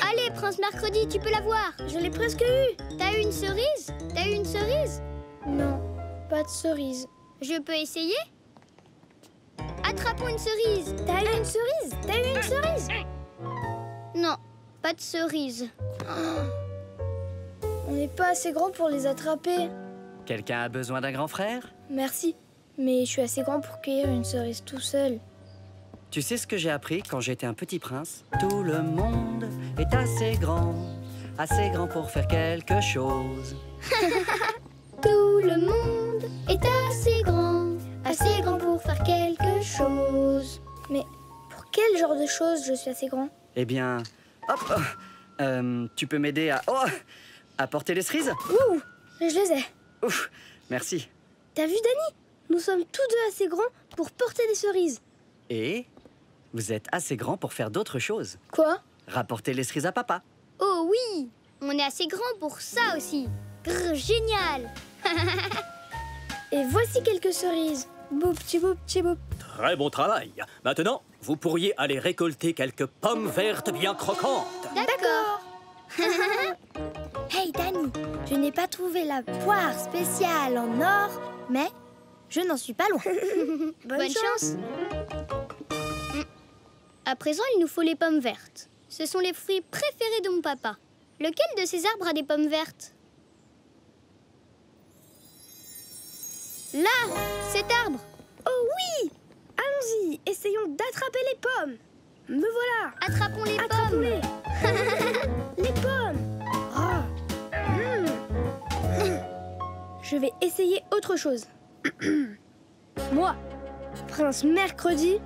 Speaker 2: Allez, Prince Mercredi, tu peux la voir.
Speaker 6: Je l'ai presque eu.
Speaker 2: T'as eu une cerise? T'as eu une cerise?
Speaker 6: Non, pas de cerise.
Speaker 2: Je peux essayer? Attrapons une cerise.
Speaker 6: T'as eu une cerise? T'as eu une cerise?
Speaker 2: Non, pas de cerise.
Speaker 6: On n'est pas assez grand pour les attraper.
Speaker 11: Quelqu'un a besoin d'un grand frère?
Speaker 6: Merci, mais je suis assez grand pour cueillir une cerise tout seul.
Speaker 11: Tu sais ce que j'ai appris quand j'étais un petit prince? Tout le monde est assez grand pour faire quelque chose.
Speaker 2: Tout le monde est assez grand pour faire quelque chose.
Speaker 6: Mais pour quel genre de choses je suis assez grand?
Speaker 11: Eh bien, hop, tu peux m'aider à porter les cerises?
Speaker 6: Ouh, je les ai.
Speaker 11: Ouf, merci.
Speaker 6: T'as vu, Dani? Nous sommes tous deux assez grands pour porter des cerises.
Speaker 11: Et vous êtes assez grand pour faire d'autres choses.
Speaker 6: Quoi?
Speaker 11: Rapporter les cerises à papa.
Speaker 2: Oh oui, on est assez grand pour ça aussi. Grrr, génial.
Speaker 6: Et voici quelques cerises. Boop, tchiboup, tchiboup.
Speaker 5: Très bon travail. Maintenant, vous pourriez aller récolter quelques pommes vertes bien croquantes.
Speaker 2: D'accord.
Speaker 4: Hey Dani, je n'ai pas trouvé la poire spéciale en or, mais je n'en suis pas loin.
Speaker 2: Bonne chance. À présent, il nous faut les pommes vertes. Ce sont les fruits préférés de mon papa. Lequel de ces arbres a des pommes vertes? Là, cet arbre.
Speaker 6: Oh oui! Allons-y, essayons d'attraper les pommes. Me voilà.
Speaker 2: Attrapons les pommes.
Speaker 6: Attrapons-les. Les pommes. Ah. Je vais essayer autre chose. Moi, Prince Mercredi,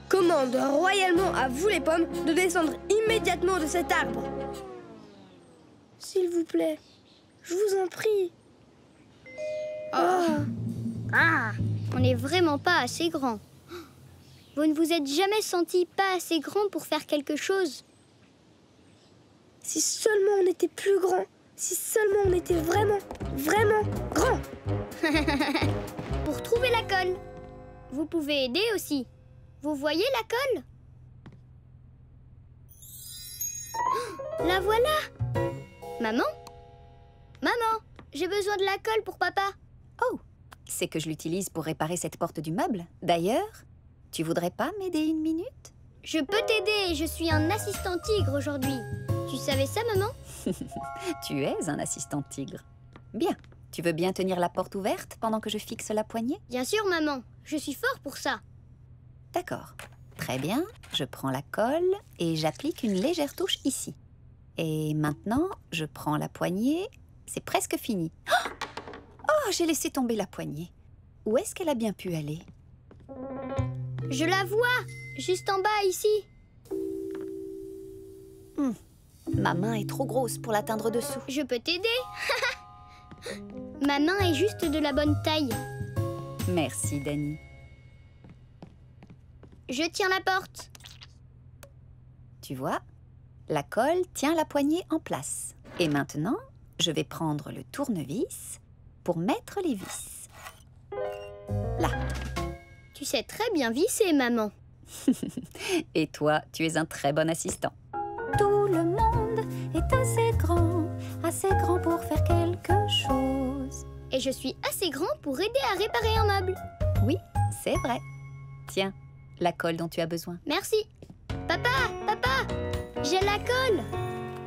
Speaker 6: commande royalement à vous les pommes de descendre immédiatement de cet arbre. S'il vous plaît, je vous en prie.
Speaker 2: On n'est vraiment pas assez grand. Vous ne vous êtes jamais senti pas assez grand pour faire quelque chose?
Speaker 6: Si seulement on était plus grand, si seulement on était vraiment, vraiment grand.
Speaker 2: Pour trouver la colle. Vous pouvez aider aussi. Vous voyez la colle? La voilà. Maman? Maman, j'ai besoin de la colle pour papa.
Speaker 3: Oh, c'est que je l'utilise pour réparer cette porte du meuble. D'ailleurs, tu voudrais pas m'aider une minute?
Speaker 2: Je peux t'aider, je suis un assistant tigre aujourd'hui. Tu savais ça, maman?
Speaker 3: Tu es un assistant tigre. Bien, tu veux bien tenir la porte ouverte pendant que je fixe la poignée?
Speaker 2: Bien sûr, maman, je suis fort pour ça.
Speaker 3: D'accord, très bien. Je prends la colle et j'applique une légère touche ici. Et maintenant, je prends la poignée. C'est presque fini. Oh, j'ai laissé tomber la poignée. Où est-ce qu'elle a bien pu aller?
Speaker 2: Je la vois, juste en bas, ici.
Speaker 3: Ma main est trop grosse pour l'atteindre dessous.
Speaker 2: Je peux t'aider. Ma main est juste de la bonne taille.
Speaker 3: Merci, Dani.
Speaker 2: Je tiens la porte.
Speaker 3: Tu vois, la colle tient la poignée en place. Et maintenant, je vais prendre le tournevis pour mettre les vis. Là.
Speaker 2: Tu sais très bien visser, maman.
Speaker 3: Et toi, tu es un très bon assistant. Tout le monde est assez grand pour faire quelque chose.
Speaker 2: Et je suis assez grand pour aider à réparer un meuble.
Speaker 3: Oui, c'est vrai. Tiens, la colle dont tu as besoin.
Speaker 2: Merci. Papa, j'ai la colle.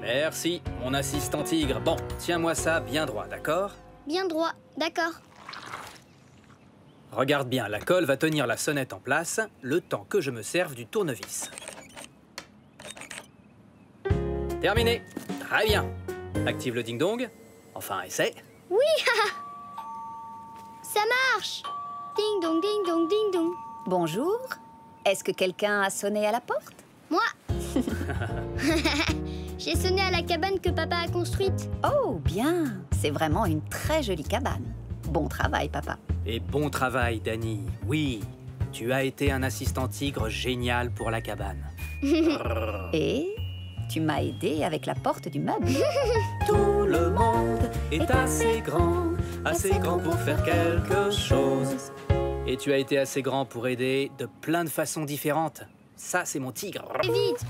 Speaker 5: Merci, mon assistant tigre. Bon, tiens-moi ça bien droit, d'accord?
Speaker 2: Bien droit, d'accord.
Speaker 5: Regarde bien, la colle va tenir la sonnette en place le temps que je me serve du tournevis. Terminé. Très bien. Active le ding-dong. Enfin, essaie.
Speaker 2: Oui, ça marche. Ding dong, ding dong, ding dong.
Speaker 3: Bonjour. Est-ce que quelqu'un a sonné à la porte?
Speaker 2: Moi. J'ai sonné à la cabane que papa a construite.
Speaker 3: Oh, bien. C'est vraiment une très jolie cabane. Bon travail, papa.
Speaker 5: Et bon travail, Dani. Oui, tu as été un assistant tigre génial pour la cabane.
Speaker 3: Et tu m'as aidé avec la porte du meuble.
Speaker 5: Tout le monde est assez grand pour faire quelque chose. Et tu as été assez grand pour aider de plein de façons différentes. Ça, c'est mon tigre.
Speaker 2: Et vite.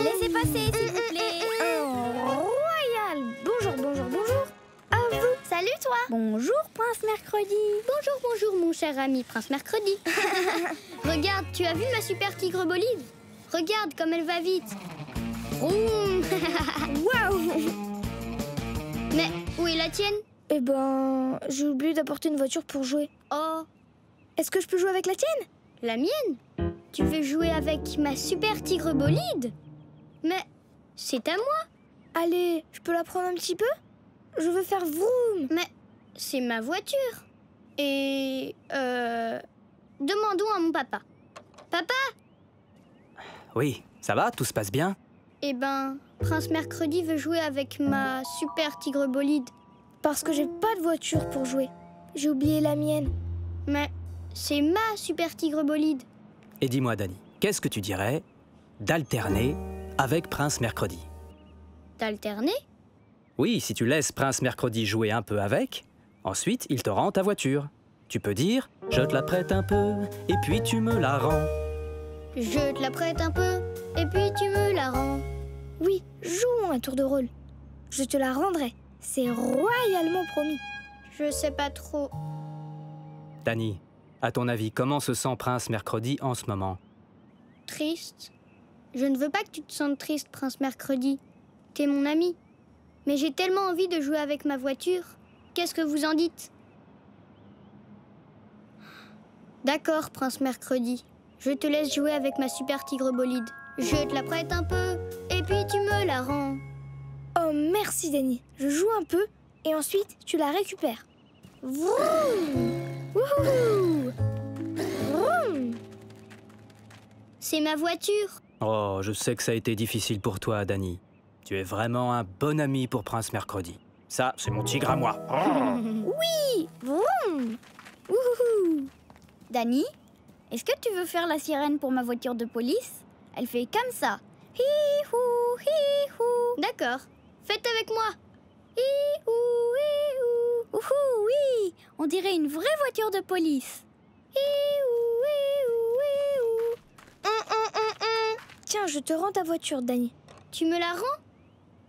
Speaker 9: Laissez passer, s'il vous plaît.
Speaker 6: Royal. Bonjour, bonjour, bonjour. À vous.
Speaker 9: Salut, toi. Bonjour, Prince Mercredi.
Speaker 2: Bonjour, bonjour, mon cher ami Prince Mercredi. Regarde, tu as vu ma super tigre bolide? Regarde comme elle va vite.
Speaker 6: Waouh.
Speaker 2: Mais où est la tienne?
Speaker 6: Eh ben, j'ai oublié d'apporter une voiture pour jouer.
Speaker 2: Oh,
Speaker 6: Est-ce que je peux jouer avec la tienne?
Speaker 2: la mienne? Tu veux jouer avec ma super tigre bolide? Mais c'est à moi.
Speaker 6: Allez, je peux la prendre un petit peu? Je veux faire vroom.
Speaker 2: Mais c'est ma voiture. Et demandons à mon papa. Papa?
Speaker 5: Oui, ça va? Tout se passe bien?
Speaker 2: Eh ben, Prince Mercredi veut jouer avec ma super tigre bolide.
Speaker 6: Parce que j'ai pas de voiture pour jouer. J'ai oublié la mienne.
Speaker 2: Mais c'est ma super tigre bolide.
Speaker 5: Et dis-moi, Dani, qu'est-ce que tu dirais d'alterner avec Prince Mercredi?
Speaker 2: D'alterner?
Speaker 5: Oui, si tu laisses Prince Mercredi jouer un peu avec, ensuite il te rend ta voiture. Tu peux dire « Je te la prête un peu, et puis tu me la rends ».
Speaker 2: Je te la prête un peu, et puis tu me la rends.
Speaker 6: Oui, jouons un tour de rôle. Je te la rendrai. C'est royalement promis.
Speaker 2: Je sais pas trop.
Speaker 5: Dani, à ton avis, comment se sent Prince Mercredi en ce moment?
Speaker 2: Triste. Je ne veux pas que tu te sentes triste, Prince Mercredi. T'es mon ami. Mais j'ai tellement envie de jouer avec ma voiture. Qu'est-ce que vous en dites? D'accord, Prince Mercredi. Je te laisse jouer avec ma super tigre bolide. Je te la prête un peu, et puis tu me la rends.
Speaker 6: Oh, merci, Dani. Je joue un peu, et ensuite, tu la récupères. Vroom. Wouhou. Vroom.
Speaker 2: C'est ma voiture.
Speaker 5: Oh, je sais que ça a été difficile pour toi, Dani. Tu es vraiment un bon ami pour Prince Mercredi. Ça, c'est mon tigre à moi.
Speaker 6: Oui. Vroom. Wouhou.
Speaker 9: Dani, est-ce que tu veux faire la sirène pour ma voiture de police? Elle fait comme ça. Hi-hou, hi-hou.
Speaker 2: D'accord. Faites avec moi.
Speaker 9: Hi-hou, hi-hou. Ouhou, oui. On dirait une vraie voiture de police.
Speaker 2: Hi-hou, hi-hou, hi-hou.
Speaker 6: Tiens, je te rends ta voiture, Dani.
Speaker 2: Tu me la rends?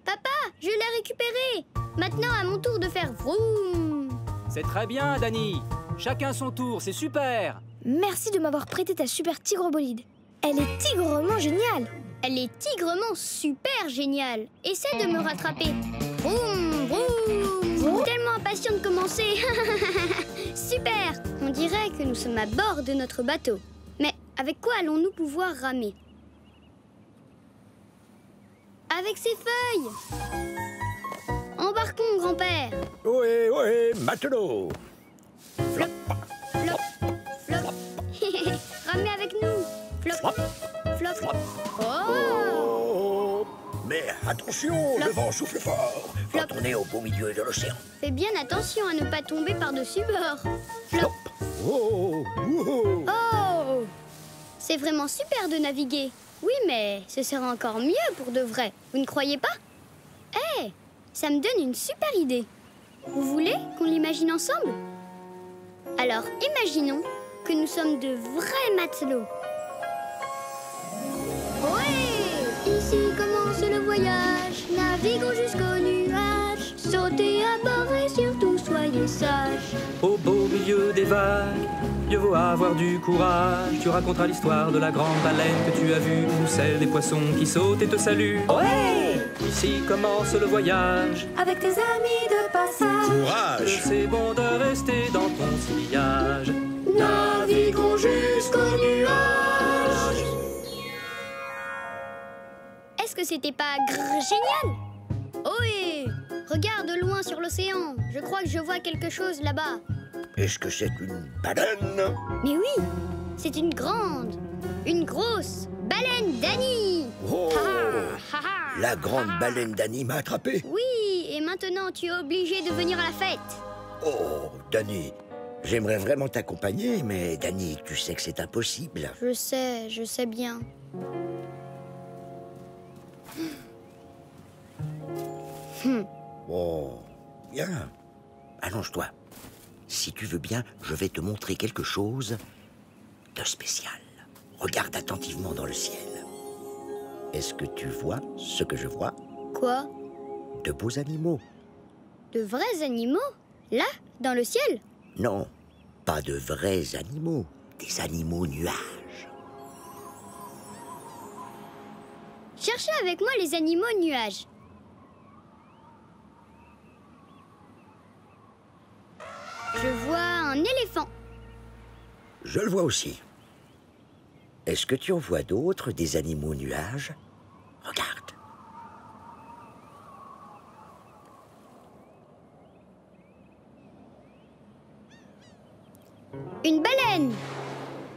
Speaker 2: Papa, je l'ai récupérée. Maintenant, à mon tour de faire vroom.
Speaker 5: C'est très bien, Dani. Chacun son tour, c'est super.
Speaker 6: Merci de m'avoir prêté ta super tigre bolide. Elle est tigrement géniale.
Speaker 2: Elle est tigrement super géniale. Essaie de me rattraper. Vroom, vroom.
Speaker 6: Vroom.
Speaker 2: Tellement impatient de commencer. Super. On dirait que nous sommes à bord de notre bateau. Mais avec quoi allons-nous pouvoir ramer? Avec ces feuilles. Embarquons, grand-père.
Speaker 12: Ohé, ohé, matelot.
Speaker 2: Flop, flop, flop. Ramez avec nous. Flop, flop, flop. Oh!
Speaker 12: Mais attention,
Speaker 2: Flop.
Speaker 12: le vent souffle fort
Speaker 2: Flop.
Speaker 12: quand on est au beau milieu de l'océan.
Speaker 2: Fais bien attention à ne pas tomber par-dessus bord. Flop.
Speaker 12: Oh, oh.
Speaker 2: Oh! C'est vraiment super de naviguer. Oui, mais ce sera encore mieux pour de vrai. Vous ne croyez pas? Eh, ça me donne une super idée. Vous voulez qu'on l'imagine ensemble? Alors, imaginons que nous sommes de vrais matelots. Ouais! Ici commence le voyage. Naviguons jusqu'aux nuages. Sautez à bord et surtout soyez sages.
Speaker 5: Au beau milieu des vagues, mieux vaut avoir du courage. Tu raconteras l'histoire de la grande baleine que tu as vue, ou celle des poissons qui sautent et te saluent.
Speaker 3: Ouais!
Speaker 5: Ici commence le voyage.
Speaker 3: Avec tes amis de passage.
Speaker 12: Courage!
Speaker 5: C'est bon de rester dans ton sillage.
Speaker 10: Naviguons jusqu'aux nuages.
Speaker 2: Est-ce que c'était pas génial? Ohé! Regarde loin sur l'océan. Je crois que je vois quelque chose là-bas.
Speaker 12: Est-ce que c'est une baleine?
Speaker 2: Mais oui! C'est une grosse baleine d'Annie!
Speaker 12: Oh!
Speaker 2: Ha, ha.
Speaker 12: La grande baleine d'Annie m'a attrapé.
Speaker 2: Oui, et maintenant tu es obligé de venir à la fête.
Speaker 12: Oh, Danny, j'aimerais vraiment t'accompagner, mais Danny, tu sais que c'est impossible.
Speaker 2: Je sais bien.
Speaker 12: Oh, bien. Allonge-toi. Si tu veux bien, je vais te montrer quelque chose de spécial. Regarde attentivement dans le ciel. Est-ce que tu vois ce que je vois?
Speaker 2: Quoi?
Speaker 12: De beaux animaux.
Speaker 2: De vrais animaux? Là, dans le ciel?
Speaker 12: Non, pas de vrais animaux. Des animaux nuages.
Speaker 2: Cherchez avec moi les animaux nuages. Je vois un éléphant.
Speaker 12: Je le vois aussi. Est-ce que tu en vois d'autres, des animaux nuages? Regarde.
Speaker 2: Une baleine.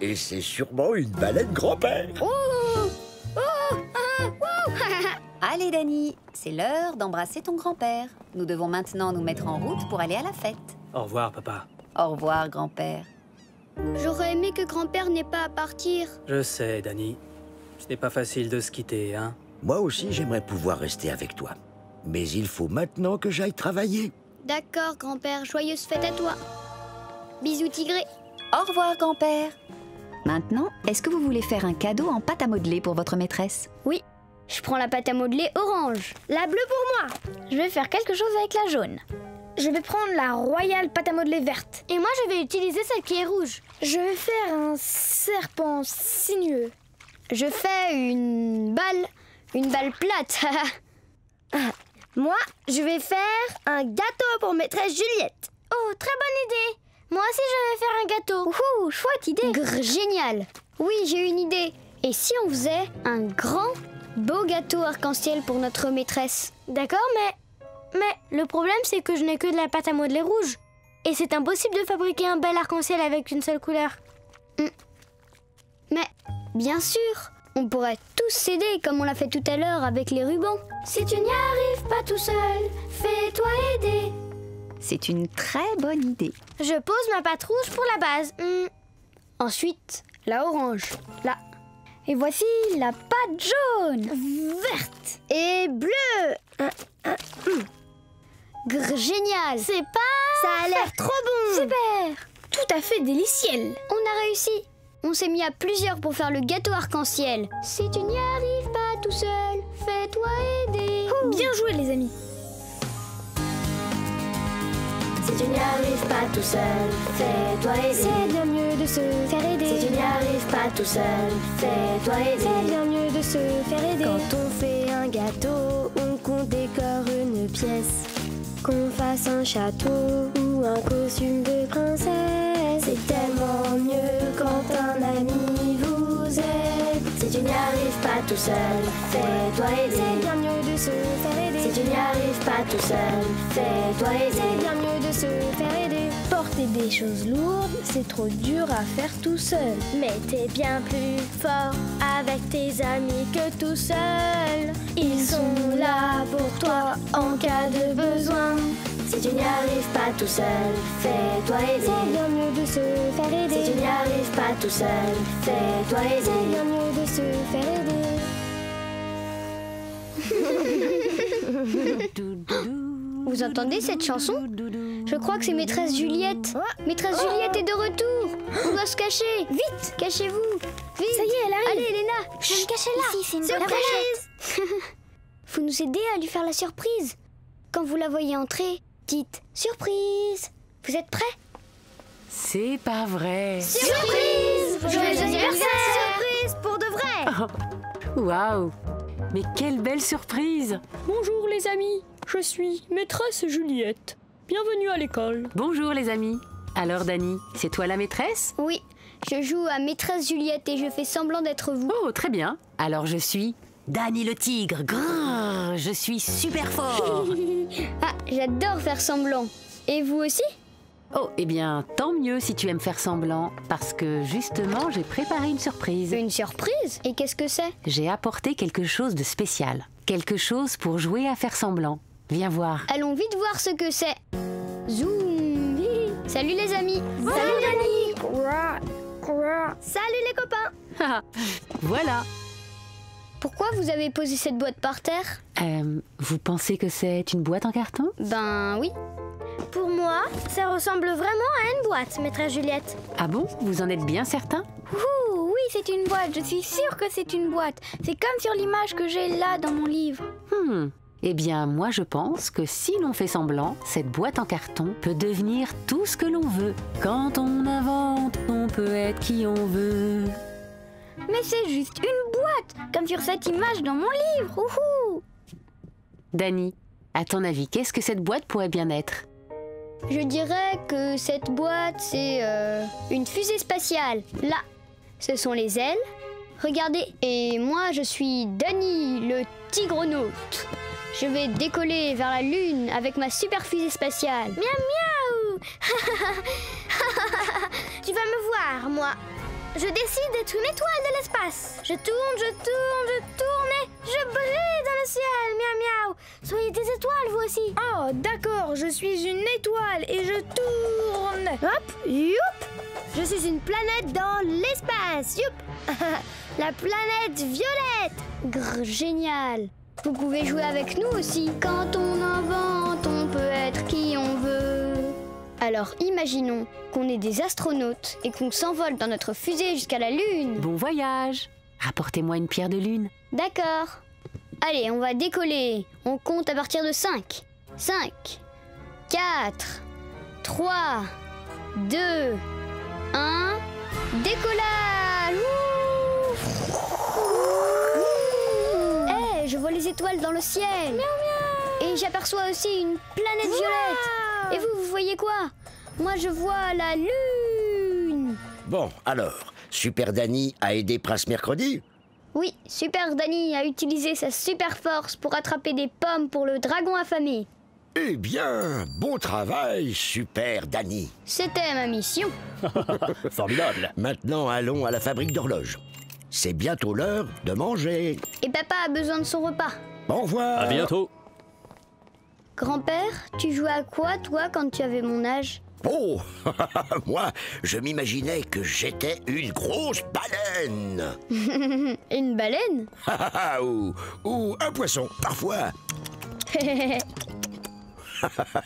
Speaker 12: Et c'est sûrement une baleine grand-père.
Speaker 2: Oh! Oh! Ah! Oh!
Speaker 3: Allez, Danny, c'est l'heure d'embrasser ton grand-père. Nous devons maintenant nous mettre en route pour aller à la fête.
Speaker 5: Au revoir, papa.
Speaker 3: Au revoir, grand-père.
Speaker 2: J'aurais aimé que grand-père n'ait pas à partir.
Speaker 5: Je sais, Danny. Ce n'est pas facile de se quitter, hein?
Speaker 12: Moi aussi, j'aimerais pouvoir rester avec toi. Mais il faut maintenant que j'aille travailler.
Speaker 2: D'accord, grand-père. Joyeuse fête à toi. Bisous, tigré.
Speaker 3: Au revoir, grand-père. Maintenant, est-ce que vous voulez faire un cadeau en pâte à modeler pour votre maîtresse?
Speaker 2: Oui. Je prends la pâte à modeler orange.
Speaker 6: La bleue pour moi.
Speaker 9: Je vais faire quelque chose avec la jaune.
Speaker 6: Je vais prendre la royale pâte à modeler verte.
Speaker 9: Et moi, je vais utiliser celle qui est rouge.
Speaker 6: Je vais faire un serpent sinueux.
Speaker 2: Je fais une balle plate.
Speaker 4: Moi, je vais faire un gâteau pour maîtresse Juliette.
Speaker 9: Oh, très bonne idée. Moi aussi, je vais faire un gâteau.
Speaker 2: Ouh, chouette idée. Génial. Oui, j'ai une idée. Et si on faisait un grand, beau gâteau arc-en-ciel pour notre maîtresse?
Speaker 9: D'accord, mais le problème, c'est que je n'ai que de la pâte à modeler rouge. Et c'est impossible de fabriquer un bel arc-en-ciel avec une seule couleur.
Speaker 2: Mais, bien sûr, on pourrait tous s'aider comme on l'a fait tout à l'heure avec les rubans.
Speaker 9: Si tu n'y arrives pas tout seul, fais-toi aider.
Speaker 3: C'est une très bonne idée.
Speaker 9: Je pose ma pâte rouge pour la base.
Speaker 2: Ensuite, la orange. Là.
Speaker 9: Et voici la pâte jaune.
Speaker 2: Verte. Et bleue. Génial.
Speaker 9: C'est pas...
Speaker 4: Ça a l'air trop bon.
Speaker 9: Super.
Speaker 6: Tout à fait délicieux.
Speaker 2: On a réussi. On s'est mis à plusieurs pour faire le gâteau arc-en-ciel. Si tu n'y arrives pas tout seul, fais-toi aider.
Speaker 6: Bien joué, les amis.
Speaker 10: Si tu n'y arrives pas tout seul, fais-toi aider.
Speaker 9: C'est bien mieux de se faire aider.
Speaker 10: Si tu n'y arrives pas tout seul, fais-toi aider.
Speaker 9: C'est bien mieux de se faire aider.
Speaker 4: Quand on fait un gâteau ou qu'on décore une pièce, qu'on fasse un château ou un costume de princesse, c'est tellement mieux quand un ami vous aide.
Speaker 10: Si tu n'y arrives pas tout seul, fais-toi aider.
Speaker 9: C'est bien mieux de se faire aider.
Speaker 10: Si tu n'y arrives pas tout seul, fais-toi aider.
Speaker 9: C'est bien mieux de se faire aider.
Speaker 6: Porter des choses lourdes, c'est trop dur à faire tout seul.
Speaker 4: Mais t'es bien plus fort avec tes amis que tout seul. Ils sont là pour toi en cas de besoin.
Speaker 10: Si tu n'y arrives pas tout seul, fais-toi aider.
Speaker 9: C'est bien mieux de se faire aider.
Speaker 10: Si tu n'y arrives pas tout seul, fais-toi aider.
Speaker 9: C'est bien mieux de se faire aider.
Speaker 2: Vous entendez cette chanson? Je crois que c'est maîtresse Juliette. Maîtresse Juliette est de retour. On doit se cacher. Vite, cachez-vous. Vite.
Speaker 6: Ça y est, elle arrive.
Speaker 2: Allez, Elena.
Speaker 9: Je vais me cacher là.
Speaker 2: Ici, c'est une
Speaker 9: surprise.
Speaker 2: Faut nous aider à lui faire la surprise. Quand vous la voyez entrer, dites surprise. Vous êtes prêts?
Speaker 7: C'est pas vrai.
Speaker 2: Surprise!
Speaker 4: Joyeux anniversaire! Surprise pour de vrai!
Speaker 7: Waouh! Mais quelle belle surprise!
Speaker 13: Bonjour les amis, je suis maîtresse Juliette. Bienvenue à l'école.
Speaker 7: Bonjour les amis. Alors Dany, c'est toi la maîtresse?
Speaker 2: Oui, je joue à maîtresse Juliette et je fais semblant d'être vous.
Speaker 7: Oh, très bien. Alors je suis Dany le tigre. Grrr, je suis super fort.
Speaker 2: Ah, j'adore faire semblant. Et vous aussi?
Speaker 7: Oh, eh bien, tant mieux si tu aimes faire semblant, parce que justement, j'ai préparé une surprise.
Speaker 2: Une surprise? Et qu'est-ce que c'est?
Speaker 7: J'ai apporté quelque chose de spécial. Quelque chose pour jouer à faire semblant. Viens voir.
Speaker 2: Allons vite voir ce que c'est. Zoom! Salut les amis!
Speaker 4: Salut Dany! Salut les copains!
Speaker 7: Voilà.
Speaker 2: Pourquoi vous avez posé cette boîte par terre?
Speaker 7: Vous pensez que c'est une boîte en carton?
Speaker 2: Ben oui.
Speaker 4: Pour moi, ça ressemble vraiment à une boîte, maîtresse Juliette.
Speaker 7: Ah bon? Vous en êtes bien certain?
Speaker 9: Ouh, oui, c'est une boîte. Je suis sûre que c'est une boîte. C'est comme sur l'image que j'ai là dans mon livre.
Speaker 7: Eh bien, moi je pense que si l'on fait semblant, cette boîte en carton peut devenir tout ce que l'on veut. Quand on invente, on peut être qui on veut.
Speaker 9: Mais c'est juste une boîte, comme sur cette image dans mon livre. Ouhou!
Speaker 7: Dany, à ton avis, qu'est-ce que cette boîte pourrait bien être?
Speaker 2: Je dirais que cette boîte, c'est une fusée spatiale. Là, ce sont les ailes. Regardez, et moi je suis Dany, le tigrenaute. Je vais décoller vers la Lune avec ma super fusée spatiale.
Speaker 4: Miaou miaou. Tu vas me voir, moi. Je décide d'être une étoile de l'espace. Je tourne, je tourne, je tourne et je brille dans le ciel. Miaou miaou. Soyez des étoiles, vous aussi.
Speaker 6: Oh, d'accord, je suis une étoile et je tourne.
Speaker 4: Hop, youp. Je suis une planète dans l'espace. Youp. La planète violette.
Speaker 2: Grrr, génial. Vous pouvez jouer avec nous aussi. Quand on invente, on peut être qui on veut. Alors imaginons qu'on est des astronautes et qu'on s'envole dans notre fusée jusqu'à la Lune.
Speaker 7: Bon voyage. Rapportez-moi une pierre de lune.
Speaker 2: D'accord. Allez, on va décoller. On compte à partir de 5. 5, 4, 3, 2, 1. Décollage! Je vois les étoiles dans le ciel. Miaou, miaou. Et j'aperçois aussi une planète violette. Et vous voyez quoi? Moi, je vois la Lune.
Speaker 12: Bon, alors, Super Dany a aidé Prince Mercredi?
Speaker 2: Oui, Super Dany a utilisé sa super force pour attraper des pommes pour le dragon affamé.
Speaker 12: Eh bien, bon travail, Super Dany.
Speaker 2: C'était ma mission.
Speaker 12: Formidable. Maintenant, allons à la fabrique d'horloges. C'est bientôt l'heure de manger.
Speaker 2: Et papa a besoin de son repas.
Speaker 12: Au revoir.
Speaker 5: À bientôt.
Speaker 2: Grand-père, tu jouais à quoi, toi, quand tu avais mon âge?
Speaker 12: Oh, moi, je m'imaginais que j'étais une grosse baleine.
Speaker 2: Une baleine?
Speaker 12: ou un poisson, parfois.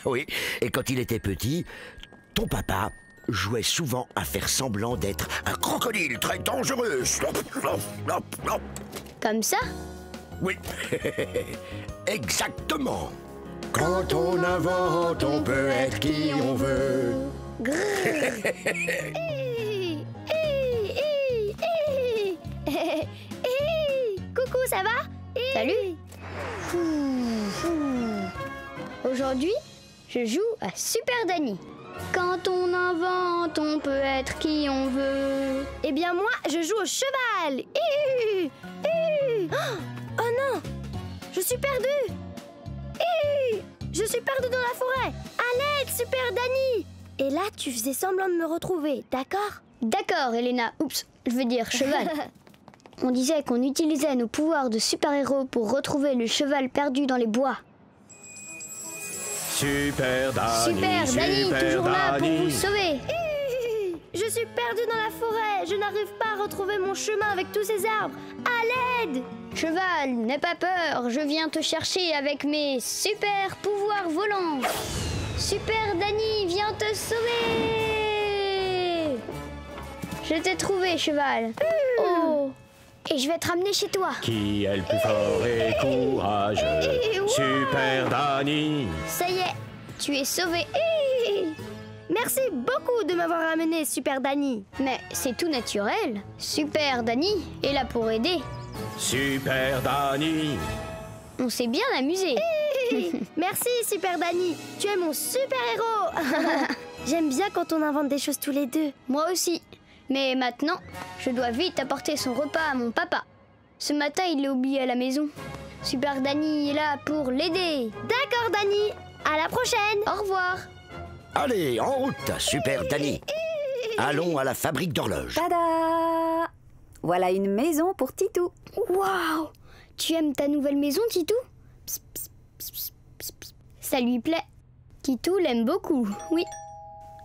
Speaker 12: Oui, et quand il était petit, ton papa jouait souvent à faire semblant d'être un crocodile très dangereux.
Speaker 2: Comme ça?
Speaker 12: Oui, exactement. Quand on invente, on peut être qui on veut.
Speaker 4: Coucou, ça va?
Speaker 2: Salut. Aujourd'hui, je joue à Super Dany. Quand on invente, on peut être qui on veut.
Speaker 4: Eh bien moi, je joue au cheval. Oh non, je suis perdue. Je suis perdue dans la forêt. À l'aide, Super Dany. Et là, tu faisais semblant de me retrouver, d'accord?
Speaker 2: D'accord, Elena. Oups, je veux dire cheval. On disait qu'on utilisait nos pouvoirs de super-héros pour retrouver le cheval perdu dans les bois.
Speaker 1: Super Dany,
Speaker 2: Super Dany, toujours là pour vous sauver.
Speaker 4: Je suis perdue dans la forêt. Je n'arrive pas à retrouver mon chemin avec tous ces arbres. À l'aide!
Speaker 2: Cheval, n'aie pas peur. Je viens te chercher avec mes super pouvoirs volants. Super Dany, viens te sauver. Je t'ai trouvé, cheval. Oh! Et je vais te ramener chez toi.
Speaker 1: Qui est le plus fort et courageux? Super Dany.
Speaker 2: Ça y est, tu es sauvé.
Speaker 4: Merci beaucoup de m'avoir amené, Super Dany.
Speaker 2: Mais c'est tout naturel. Super Dany est là pour aider.
Speaker 1: Super Danny.
Speaker 2: On s'est bien amusé.
Speaker 4: Merci, Super Danny. Tu es mon super-héros. J'aime bien quand on invente des choses tous les deux.
Speaker 2: Moi aussi. Mais maintenant, je dois vite apporter son repas à mon papa. Ce matin, il l'a oublié à la maison. Super Danny est là pour l'aider.
Speaker 4: D'accord, Danny. À la prochaine.
Speaker 2: Au revoir.
Speaker 12: Allez, en route, Super Danny. Allons à la fabrique d'horloges.
Speaker 3: Tada! Voilà une maison pour Titou.
Speaker 2: Waouh! Tu aimes ta nouvelle maison, Titou? Psst, psst, psst, psst, psst, psst. Ça lui plaît. Titou l'aime beaucoup, oui.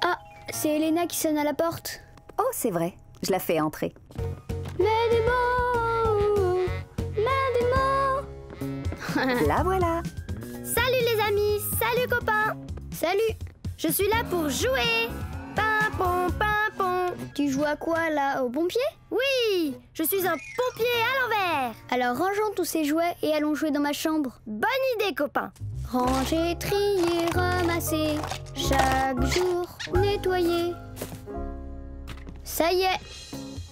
Speaker 2: Ah, c'est Elena qui sonne à la porte.
Speaker 3: Oh, c'est vrai. Je la fais entrer.
Speaker 2: Mais des mots, mais des mots.
Speaker 3: La voilà.
Speaker 4: Salut les amis, salut copains.
Speaker 2: Salut.
Speaker 4: Je suis là pour jouer. Pimpon, pimpon.
Speaker 2: Tu joues à quoi là, au pompier?
Speaker 4: Oui, je suis un pompier à l'envers.
Speaker 2: Alors rangeons tous ces jouets et allons jouer dans ma chambre.
Speaker 4: Bonne idée, copain.
Speaker 2: Ranger, trier, ramasser, chaque jour nettoyer. Ça y est,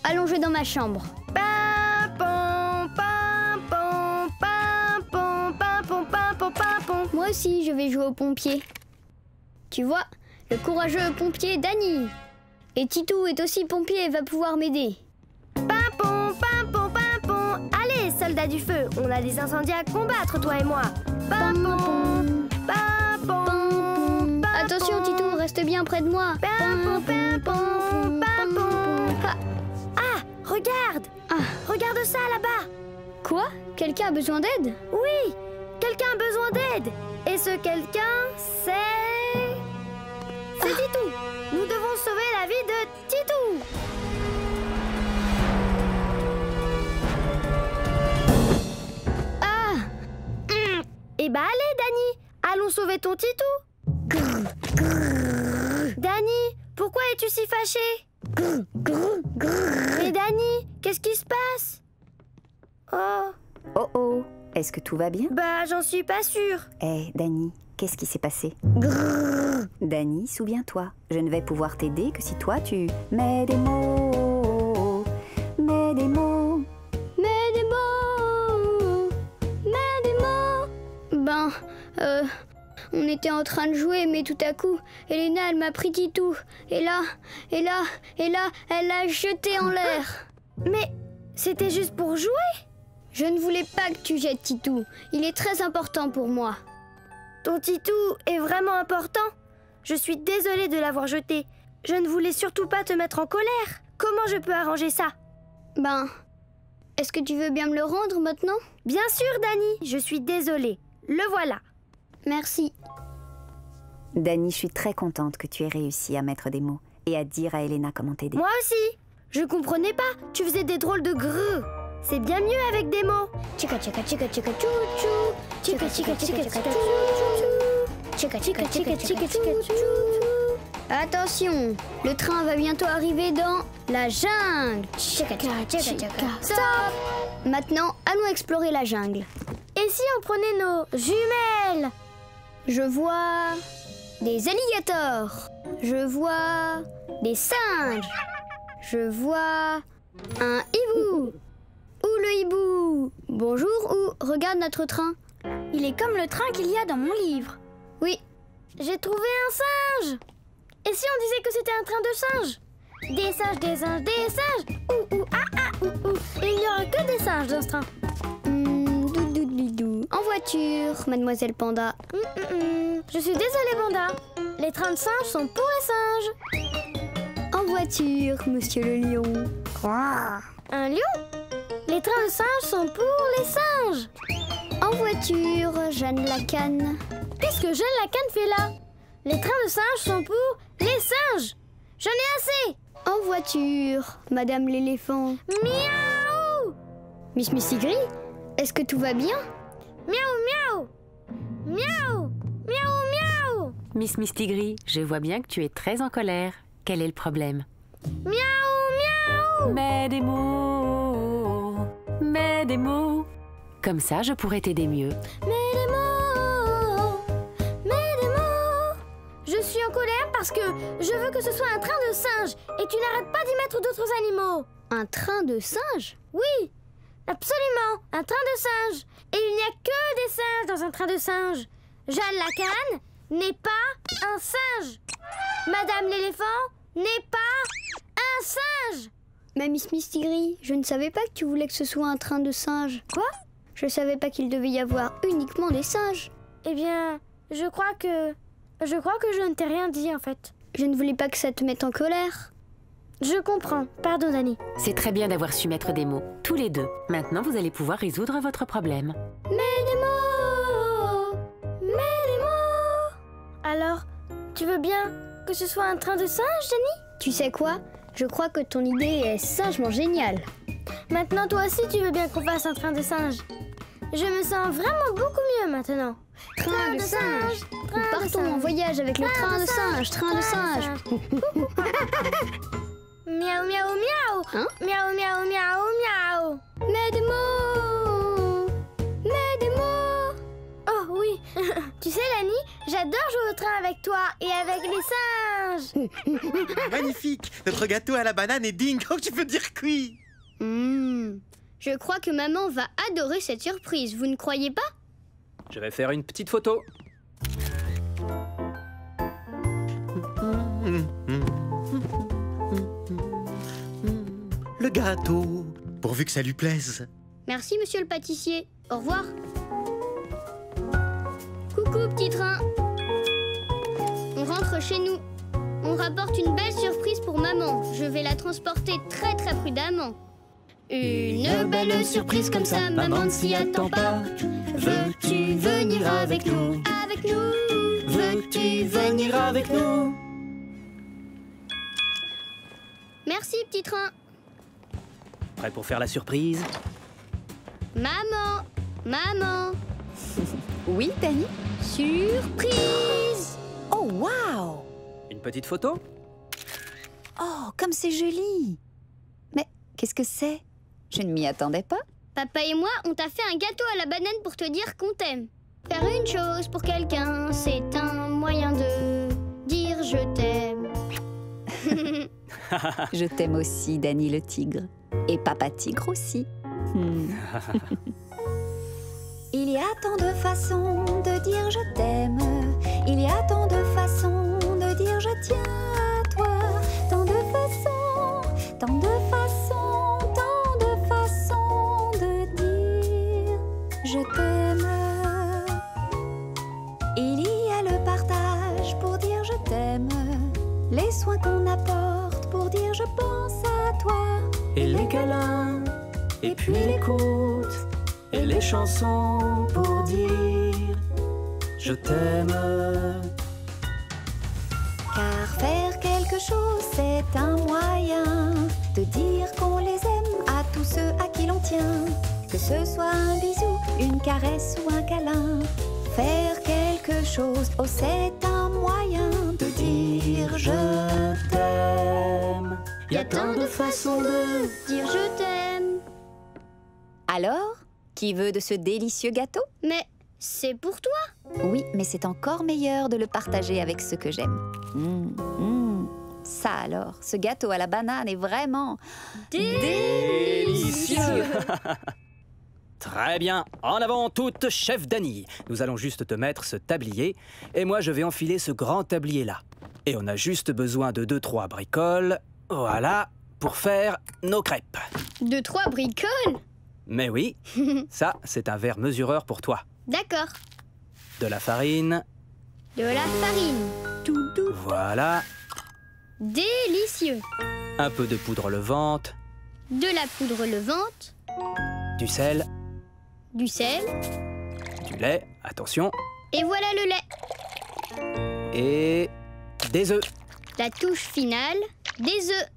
Speaker 2: allons jouer dans ma chambre.
Speaker 4: Pimpon, pimpon, pimpon, pimpon, pimpon, pimpon.
Speaker 2: Moi aussi, je vais jouer au pompier. Tu vois, le courageux pompier Danny. Et Titou est aussi pompier et va pouvoir m'aider.
Speaker 4: Pimpon, pimpon, pimpon. Allez, soldats du feu, on a des incendies à combattre, toi et moi. Pimpon, pimpon, pimpon.
Speaker 2: Attention, Titou, reste bien près de moi.
Speaker 4: Pimpon, pimpon, pimpon. Ah, regarde. Regarde ça là-bas.
Speaker 2: Quoi? Quelqu'un a besoin d'aide?
Speaker 4: Oui, quelqu'un a besoin d'aide. Et ce quelqu'un, c'est Titou. Nous devons sauver la vie de Titou.
Speaker 2: Ah!
Speaker 4: Eh ben allez, Danny, allons sauver ton Titou. Danny, pourquoi es-tu si fâché? Mais Danny, qu'est-ce qui se passe? Oh.
Speaker 3: Oh oh, est-ce que tout va bien?
Speaker 4: Bah, j'en suis pas sûre.
Speaker 3: Eh, Danny, qu'est-ce qui s'est passé? Danny, souviens-toi, je ne vais pouvoir t'aider que si toi tu mets des mots, mets des mots.
Speaker 2: Mets des mots, mets des mots. Ben, on était en train de jouer, mais tout à coup, Elena, elle m'a pris Titou. Et là, elle l'a jeté en l'air.
Speaker 4: Mais c'était juste pour jouer.
Speaker 2: Je ne voulais pas que tu jettes Titou. Il est très important pour moi.
Speaker 4: Ton Titou est vraiment important. Je suis désolée de l'avoir jeté. Je ne voulais surtout pas te mettre en colère. Comment je peux arranger ça?
Speaker 2: Ben, est-ce que tu veux bien me le rendre maintenant?
Speaker 4: Bien sûr, Danny. Je suis désolée. Le voilà.
Speaker 2: Merci.
Speaker 3: Danny, je suis très contente que tu aies réussi à mettre des mots et à dire à Elena comment t'aider.
Speaker 4: Moi aussi. Je comprenais pas. Tu faisais des drôles de grrr. C'est bien mieux avec des mots.
Speaker 2: Chica chica chica chica chou chou. Chica chica chica chica chou chou. Chica chica chica chica chica chou. Attention, le train va bientôt arriver dans la jungle. Chica chica chica chica. Stop. Maintenant, allons explorer la jungle.
Speaker 4: Et si on prenait nos jumelles?
Speaker 2: Je vois des alligators. Je vois des singes. Je vois un hibou. Où le hibou? Bonjour, ou regarde notre train.
Speaker 9: Il est comme le train qu'il y a dans mon livre.
Speaker 2: Oui.
Speaker 4: J'ai trouvé un singe. Et si on disait que c'était un train de singes? Des singes, des singes, des singes. Ouh, ah, ah, ouh. Et il n'y aura que des singes dans ce train.
Speaker 2: Doudou. En voiture, mademoiselle Panda.
Speaker 4: Je suis désolée, Panda. Les trains de singes sont pour les singes.
Speaker 2: En voiture, monsieur le lion.
Speaker 4: Un lion? Les trains de singes sont pour les singes.
Speaker 2: En voiture, Jeanne la Canne.
Speaker 4: Qu'est-ce que Jeanne la Canne fait là? Les trains de singes sont pour les singes. J'en ai assez.
Speaker 2: En voiture, madame l'éléphant.
Speaker 4: Miaou!
Speaker 2: Miss Mistigris, est-ce que tout va bien?
Speaker 4: Miaou, miaou. Miaou, miaou, miaou.
Speaker 7: Miss Mistigris, je vois bien que tu es très en colère. Quel est le problème?
Speaker 4: Miaou, miaou.
Speaker 7: Mets des mots, mets des mots. Comme ça, je pourrais t'aider mieux.
Speaker 4: Mets des mots, mets des mots. Je suis en colère parce que je veux que ce soit un train de singes et tu n'arrêtes pas d'y mettre d'autres animaux.
Speaker 2: Un train de singes?
Speaker 4: Oui, absolument. un train de singes. Et il n'y a que des singes dans un train de singes. Jeanne la canne n'est pas un singe. Madame l'éléphant n'est pas un singe.
Speaker 2: Mais Miss Mistigris, je ne savais pas que tu voulais que ce soit un train de singes.
Speaker 4: Quoi?
Speaker 2: Je savais pas qu'il devait y avoir uniquement des singes.
Speaker 4: Eh bien, je crois que je ne t'ai rien dit en fait.
Speaker 2: Je ne voulais pas que ça te mette en colère.
Speaker 4: Je comprends. Pardon, Dani.
Speaker 7: C'est très bien d'avoir su mettre des mots, tous les deux. Maintenant, vous allez pouvoir résoudre votre problème.
Speaker 4: Mets des mots. Mets des mots. Alors, tu veux bien que ce soit un train de singes, Dani?
Speaker 2: Tu sais quoi? Je crois que ton idée est sagement géniale.
Speaker 4: Maintenant, toi aussi, tu veux bien qu'on fasse un train de singes? Je me sens vraiment beaucoup mieux maintenant.
Speaker 2: Train de singes. Nous partons en voyage avec le train de singes. Train de singes.
Speaker 4: Miaou, miaou, miaou.
Speaker 2: Hein?
Speaker 4: Miaou, miaou, miaou, miaou.
Speaker 2: Mets des mots. Mets des mots.
Speaker 4: Oh oui. Tu sais, Lani, j'adore jouer au train avec toi et avec les singes.
Speaker 1: Magnifique! Notre gâteau à la banane est dingue. Oh, tu peux dire oui!
Speaker 2: Je crois que maman va adorer cette surprise, vous ne croyez pas?
Speaker 5: Je vais faire une petite photo.
Speaker 1: Le gâteau, pourvu que ça lui plaise.
Speaker 2: Merci, monsieur le pâtissier. Au revoir. Coucou, petit train. On rentre chez nous. On rapporte une belle surprise pour maman. Je vais la transporter très très prudemment. Une belle surprise comme ça, maman ne s'y attend pas. Veux-tu venir avec nous? Avec nous. Veux-tu venir avec nous? Merci, petit train.
Speaker 5: Prêt pour faire la surprise?
Speaker 2: Maman! Maman!
Speaker 3: Oui, Dani?
Speaker 2: Surprise!
Speaker 3: Oh, waouh!
Speaker 5: Une petite photo?
Speaker 3: Oh, comme c'est joli! Mais qu'est-ce que c'est? Je ne m'y attendais pas.
Speaker 2: Papa et moi, on t'a fait un gâteau à la banane pour te dire qu'on t'aime. Faire une chose pour quelqu'un, c'est un moyen de dire je t'aime.
Speaker 3: Je t'aime aussi, Dani le tigre. Et Papa Tigre aussi. Il y a tant de façons de dire je t'aime. Il y a tant de façons de dire je tiens à toi. Tant de façons, tant de façons, tant de façons de dire je t'aime. Il y a le partage pour dire je t'aime. Les soins qu'on apporte pour dire je pense à toi.
Speaker 10: Et les câlins, et puis l'écoute, et les chansons pour dire je t'aime.
Speaker 3: Car faire quelque chose, c'est un moyen de dire qu'on les aime à tous ceux à qui l'on tient. Que ce soit un bisou, une caresse ou un câlin. Faire quelque chose, oh c'est un moyen de dire je t'aime.
Speaker 10: Y a tant de façons de
Speaker 2: dire je t'aime.
Speaker 3: Alors, qui veut de ce délicieux gâteau?
Speaker 2: Mais c'est pour toi.
Speaker 3: Oui, mais c'est encore meilleur de le partager avec ceux que j'aime. Ça alors, ce gâteau à la banane est vraiment
Speaker 5: délicieux. Très bien. En avant toute, chef Dani. Nous allons juste te mettre ce tablier et moi je vais enfiler ce grand tablier-là. Et on a juste besoin de 2-3 bricoles, voilà, pour faire nos crêpes.
Speaker 2: 2-3 bricoles?
Speaker 5: Mais oui, ça c'est un verre mesureur pour toi.
Speaker 2: D'accord.
Speaker 5: De la farine.
Speaker 2: De la farine. Tout doux.
Speaker 5: Voilà.
Speaker 2: Délicieux.
Speaker 5: Un peu de poudre levante.
Speaker 2: De la poudre levante.
Speaker 5: Du sel.
Speaker 2: Du sel.
Speaker 5: Du lait, attention.
Speaker 2: Et voilà le lait.
Speaker 5: Et des œufs.
Speaker 2: La touche finale, des œufs.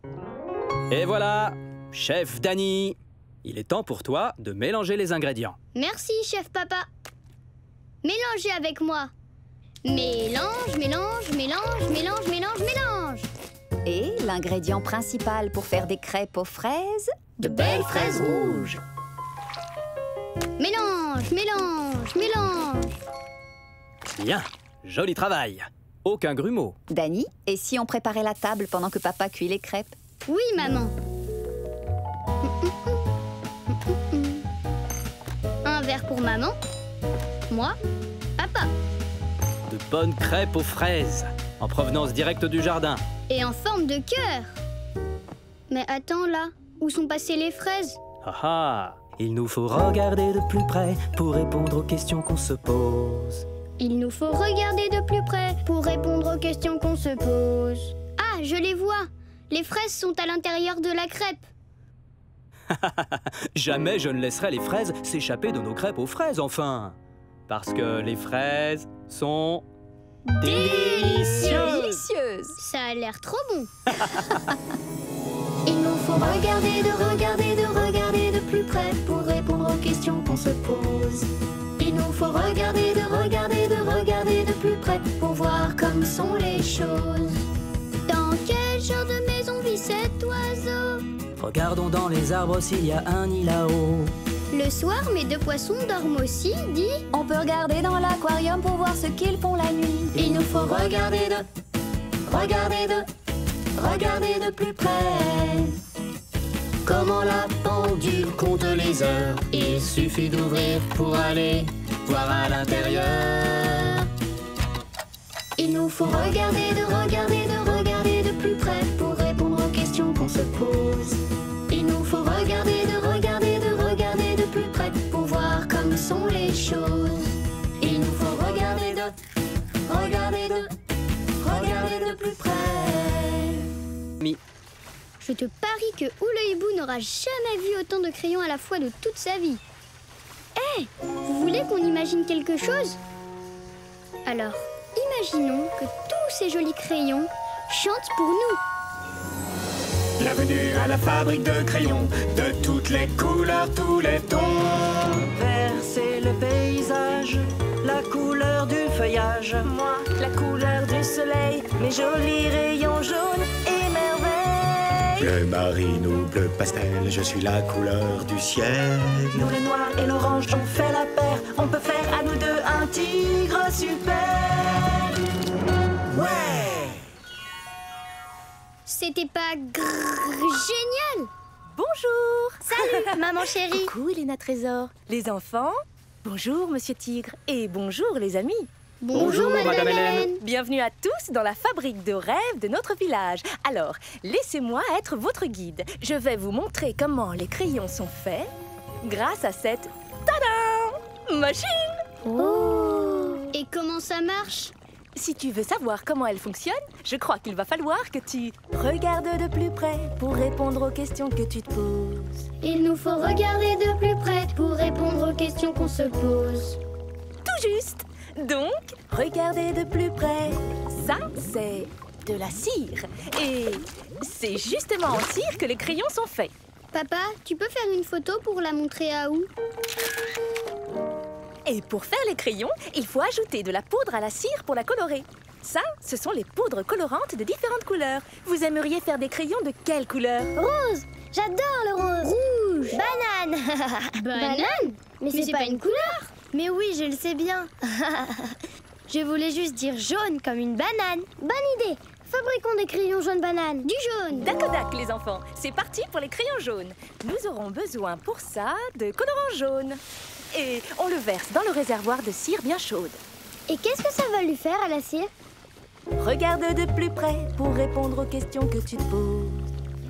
Speaker 5: Et voilà, chef Dani. Il est temps pour toi de mélanger les ingrédients.
Speaker 2: Merci, chef papa. Mélangez avec moi. Mélange, mélange, mélange, mélange, mélange, mélange.
Speaker 3: Et l'ingrédient principal pour faire des crêpes aux fraises?
Speaker 2: De belles fraises rouges. Mélange, mélange, mélange.
Speaker 5: Bien, joli travail. Aucun grumeau.
Speaker 3: Dani, et si on préparait la table pendant que papa cuit les crêpes?
Speaker 2: Oui, maman. verre pour maman. Moi, papa.
Speaker 5: De bonnes crêpes aux fraises, en provenance directe du jardin.
Speaker 2: Et en forme de cœur. Mais attends là, où sont passées les fraises?
Speaker 5: Ah ah! Il nous faut regarder de plus près pour répondre aux questions qu'on se pose.
Speaker 2: Il nous faut regarder de plus près pour répondre aux questions qu'on se pose. Ah, je les vois. Les fraises sont à l'intérieur de la crêpe.
Speaker 5: Jamais je ne laisserai les fraises s'échapper de nos crêpes aux fraises, enfin. Parce que les fraises sont...
Speaker 2: délicieuses. Ça a l'air trop bon. Il nous faut regarder de plus près pour répondre aux questions qu'on se pose. Il nous faut regarder de plus près pour voir comme sont les choses. Dans quel genre de maison vit cet oiseau?
Speaker 5: Regardons dans les arbres s'il y a un nid là-haut.
Speaker 2: Le soir, mes deux poissons dorment aussi, dit.
Speaker 3: On peut regarder dans l'aquarium pour voir ce qu'ils font la nuit.
Speaker 2: Il nous faut regarder de plus près. Comment la pendule compte les heures. Il suffit d'ouvrir pour aller voir à l'intérieur. Il nous faut regarder de plus près pour répondre aux questions qu'on se pose. Il nous faut regarder de plus près pour voir comme sont les choses. Il nous faut regarder de plus près. Je te parie que Oula Hibou n'aura jamais vu autant de crayons à la fois de toute sa vie. Hé, vous voulez qu'on imagine quelque chose? Alors, imaginons que tous ces jolis crayons chantent pour nous.
Speaker 10: Bienvenue à la fabrique de crayons, de toutes les couleurs, tous les tons.
Speaker 14: Vert, c'est le paysage, la couleur du feuillage. Moi, la couleur du soleil, mes jolis rayons jaunes et merveilles.
Speaker 10: Bleu marine ou bleu pastel, je suis la couleur du ciel.
Speaker 14: Nous, le noir et l'orange, on fait la paire. On peut faire à nous deux un tigre super.
Speaker 10: Ouais!
Speaker 2: C'était pas génial?
Speaker 4: Bonjour. Salut, maman chérie.
Speaker 14: Coucou, Elena Trésor. Les enfants, bonjour, monsieur Tigre. Et bonjour, les amis.
Speaker 2: Bonjour, Madame Hélène.
Speaker 14: Bienvenue à tous dans la fabrique de rêves de notre village. Alors, laissez-moi être votre guide. Je vais vous montrer comment les crayons sont faits grâce à cette tadam machine.
Speaker 2: Oh! Et comment ça marche?
Speaker 14: Si tu veux savoir comment elle fonctionne, je crois qu'il va falloir que tu regardes de plus près pour répondre aux questions que tu te poses.
Speaker 2: Il nous faut regarder de plus près pour répondre aux questions qu'on se pose.
Speaker 14: Tout juste. Donc, regardez de plus près. Ça, c'est de la cire. Et c'est justement en cire que les crayons sont faits.
Speaker 2: Papa, tu peux faire une photo pour la montrer à où?
Speaker 14: Et pour faire les crayons, il faut ajouter de la poudre à la cire pour la colorer. Ça, ce sont les poudres colorantes de différentes couleurs. Vous aimeriez faire des crayons de quelle couleur?
Speaker 4: Rose. J'adore le rose.
Speaker 2: Rouge.
Speaker 4: Banane.
Speaker 2: Banane?
Speaker 4: Mais c'est pas une couleur. Mais oui, je le sais bien. Je voulais juste dire jaune comme une banane. Bonne idée. Fabriquons des crayons jaune banane.
Speaker 2: Du jaune.
Speaker 14: Dacodac, les enfants. C'est parti pour les crayons jaunes. Nous aurons besoin pour ça de colorant jaune. Et on le verse dans le réservoir de cire bien chaude.
Speaker 4: Et qu'est-ce que ça va lui faire à la cire?
Speaker 14: Regarde de plus près pour répondre aux questions que tu te poses.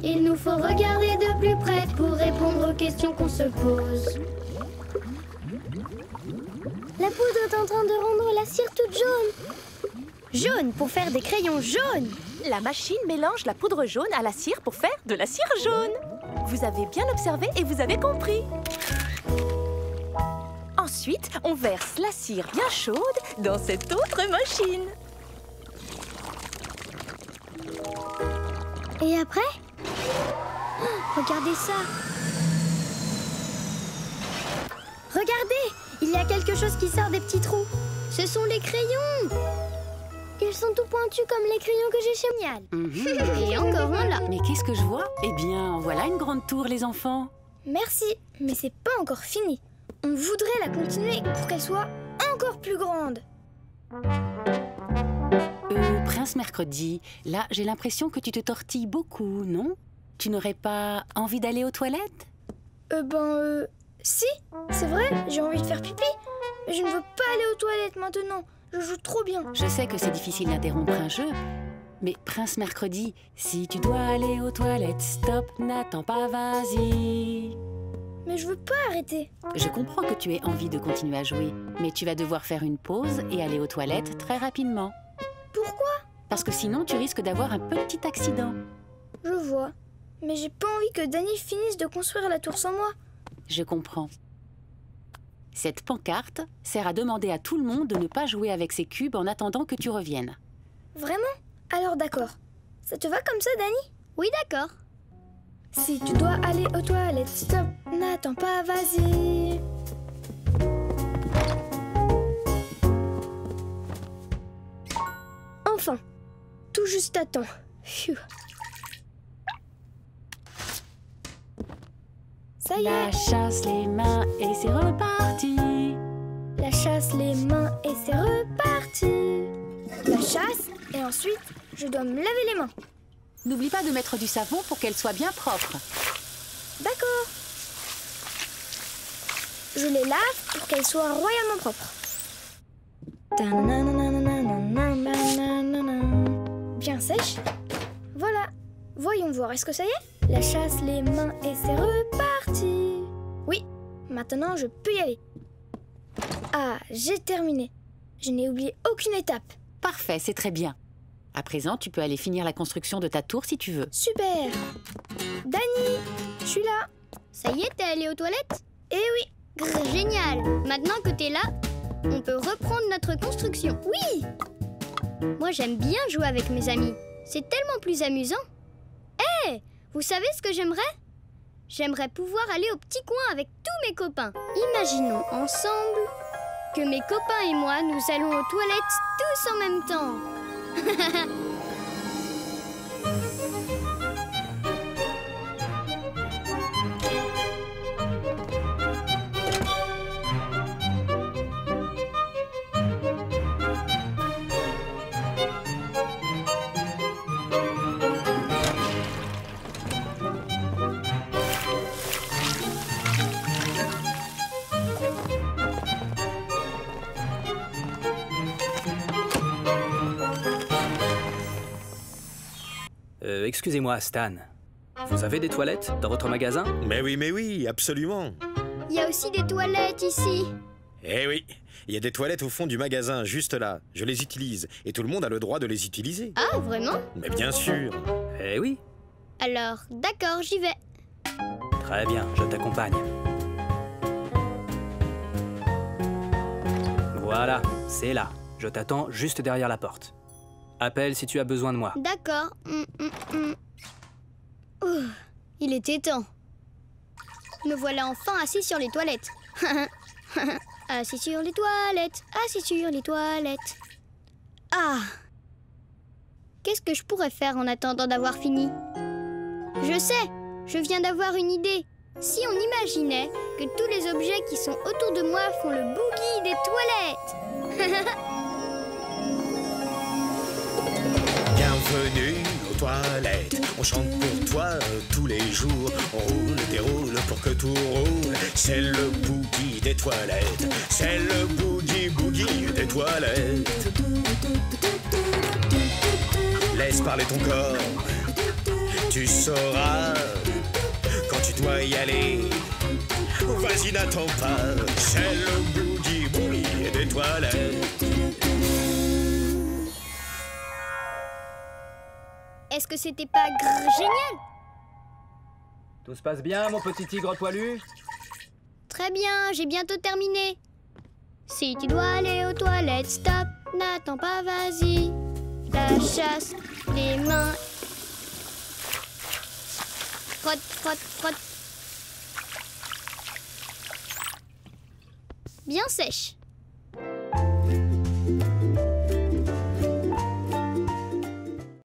Speaker 2: Il nous faut regarder de plus près pour répondre aux questions qu'on se pose.
Speaker 4: La poudre est en train de rendre la cire toute jaune. Jaune pour faire des crayons jaunes.
Speaker 14: La machine mélange la poudre jaune à la cire pour faire de la cire jaune. Vous avez bien observé et vous avez compris. Ensuite, on verse la cire bien chaude dans cette autre machine.
Speaker 4: Et après?
Speaker 2: Oh, regardez ça.
Speaker 4: Regardez, il y a quelque chose qui sort des petits trous.
Speaker 2: Ce sont les crayons.
Speaker 4: Ils sont tout pointus comme les crayons que j'ai chez Mial.
Speaker 2: Et encore un là.
Speaker 7: Mais qu'est-ce que je vois? Eh bien, voilà une grande tour, les enfants.
Speaker 6: Merci, mais c'est pas encore fini. On voudrait la continuer pour qu'elle soit encore plus grande.
Speaker 7: Prince Mercredi, là, j'ai l'impression que tu te tortilles beaucoup, non? Tu n'aurais pas envie d'aller aux toilettes?
Speaker 6: Si, c'est vrai, J'ai envie de faire pipi, mais je ne veux pas aller aux toilettes maintenant. Je joue trop bien.
Speaker 7: Je sais que c'est difficile d'interrompre un jeu, mais Prince Mercredi, si tu dois aller aux toilettes, stop, n'attends pas, vas-y.
Speaker 6: Mais je veux pas arrêter.
Speaker 7: Je comprends que tu aies envie de continuer à jouer, mais tu vas devoir faire une pause et aller aux toilettes très rapidement.
Speaker 6: Pourquoi?
Speaker 7: Parce que sinon, tu risques d'avoir un petit accident.
Speaker 6: Je vois. Mais j'ai pas envie que Danny finisse de construire la tour sans moi.
Speaker 7: Je comprends. Cette pancarte sert à demander à tout le monde de ne pas jouer avec ces cubes en attendant que tu reviennes.
Speaker 6: Vraiment? Alors d'accord. Ça te va comme ça, Danny?
Speaker 2: Oui, d'accord.
Speaker 6: Si tu dois aller aux toilettes, stop, n'attends pas, vas-y. Enfin, tout juste à temps. Phew. Ça y est.
Speaker 7: La chasse, les mains et c'est reparti.
Speaker 6: La chasse, les mains et c'est reparti. La chasse et ensuite, je dois me laver les mains.
Speaker 7: N'oublie pas de mettre du savon pour qu'elle soit bien propre.
Speaker 6: D'accord. Je les lave pour qu'elles soient royalement propres. Bien sèche. Voilà. Voyons voir, est-ce que ça y est? La chasse, les mains et c'est reparti. Oui, maintenant je peux y aller. Ah, j'ai terminé. Je n'ai oublié aucune étape.
Speaker 7: Parfait, c'est très bien. À présent, tu peux aller finir la construction de ta tour si tu veux.
Speaker 6: Super. Danny, je suis là.
Speaker 2: Ça y est, t'es allé aux toilettes?
Speaker 6: Eh oui.
Speaker 2: Grrr, génial. Maintenant que t'es là, on peut reprendre notre construction.
Speaker 6: Oui.
Speaker 2: Moi, j'aime bien jouer avec mes amis. C'est tellement plus amusant. Hé, vous savez ce que j'aimerais? J'aimerais pouvoir aller au petit coin avec tous mes copains. Imaginons ensemble que mes copains et moi, nous allons aux toilettes tous en même temps.
Speaker 5: Excusez-moi, Stan. Vous avez des toilettes dans votre magasin?
Speaker 1: Mais oui, absolument.
Speaker 2: Il y a aussi des toilettes ici.
Speaker 1: Eh oui, il y a des toilettes au fond du magasin, juste là. Je les utilise, et tout le monde a le droit de les utiliser.
Speaker 2: Ah, vraiment?
Speaker 1: Mais bien sûr.
Speaker 5: Eh oui.
Speaker 2: Alors, d'accord, j'y vais.
Speaker 5: Très bien, je t'accompagne. Voilà, c'est là. Je t'attends juste derrière la porte. Appelle si tu as besoin de moi.
Speaker 2: D'accord. Il était temps. Me voilà enfin assis sur les toilettes. Assis sur les toilettes, assis sur les toilettes. Ah! Qu'est-ce que je pourrais faire en attendant d'avoir fini? Je sais, je viens d'avoir une idée. Si on imaginait que tous les objets qui sont autour de moi font le boogie des toilettes.
Speaker 10: Bienvenue aux toilettes, on chante pour toi tous les jours. On roule, déroule pour que tout roule. C'est le boogie des toilettes, c'est le boogie des toilettes. Laisse parler ton corps, tu sauras quand tu dois y aller. Vas-y, n'attends pas, c'est le boogie des toilettes.
Speaker 2: Est-ce que c'était pas génial?
Speaker 5: Tout se passe bien, mon petit tigre poilu?
Speaker 2: Très bien, j'ai bientôt terminé. Si tu dois aller aux toilettes, stop, n'attends pas, vas-y. La chasse, les mains. Frotte, frotte, frotte. Bien sèche.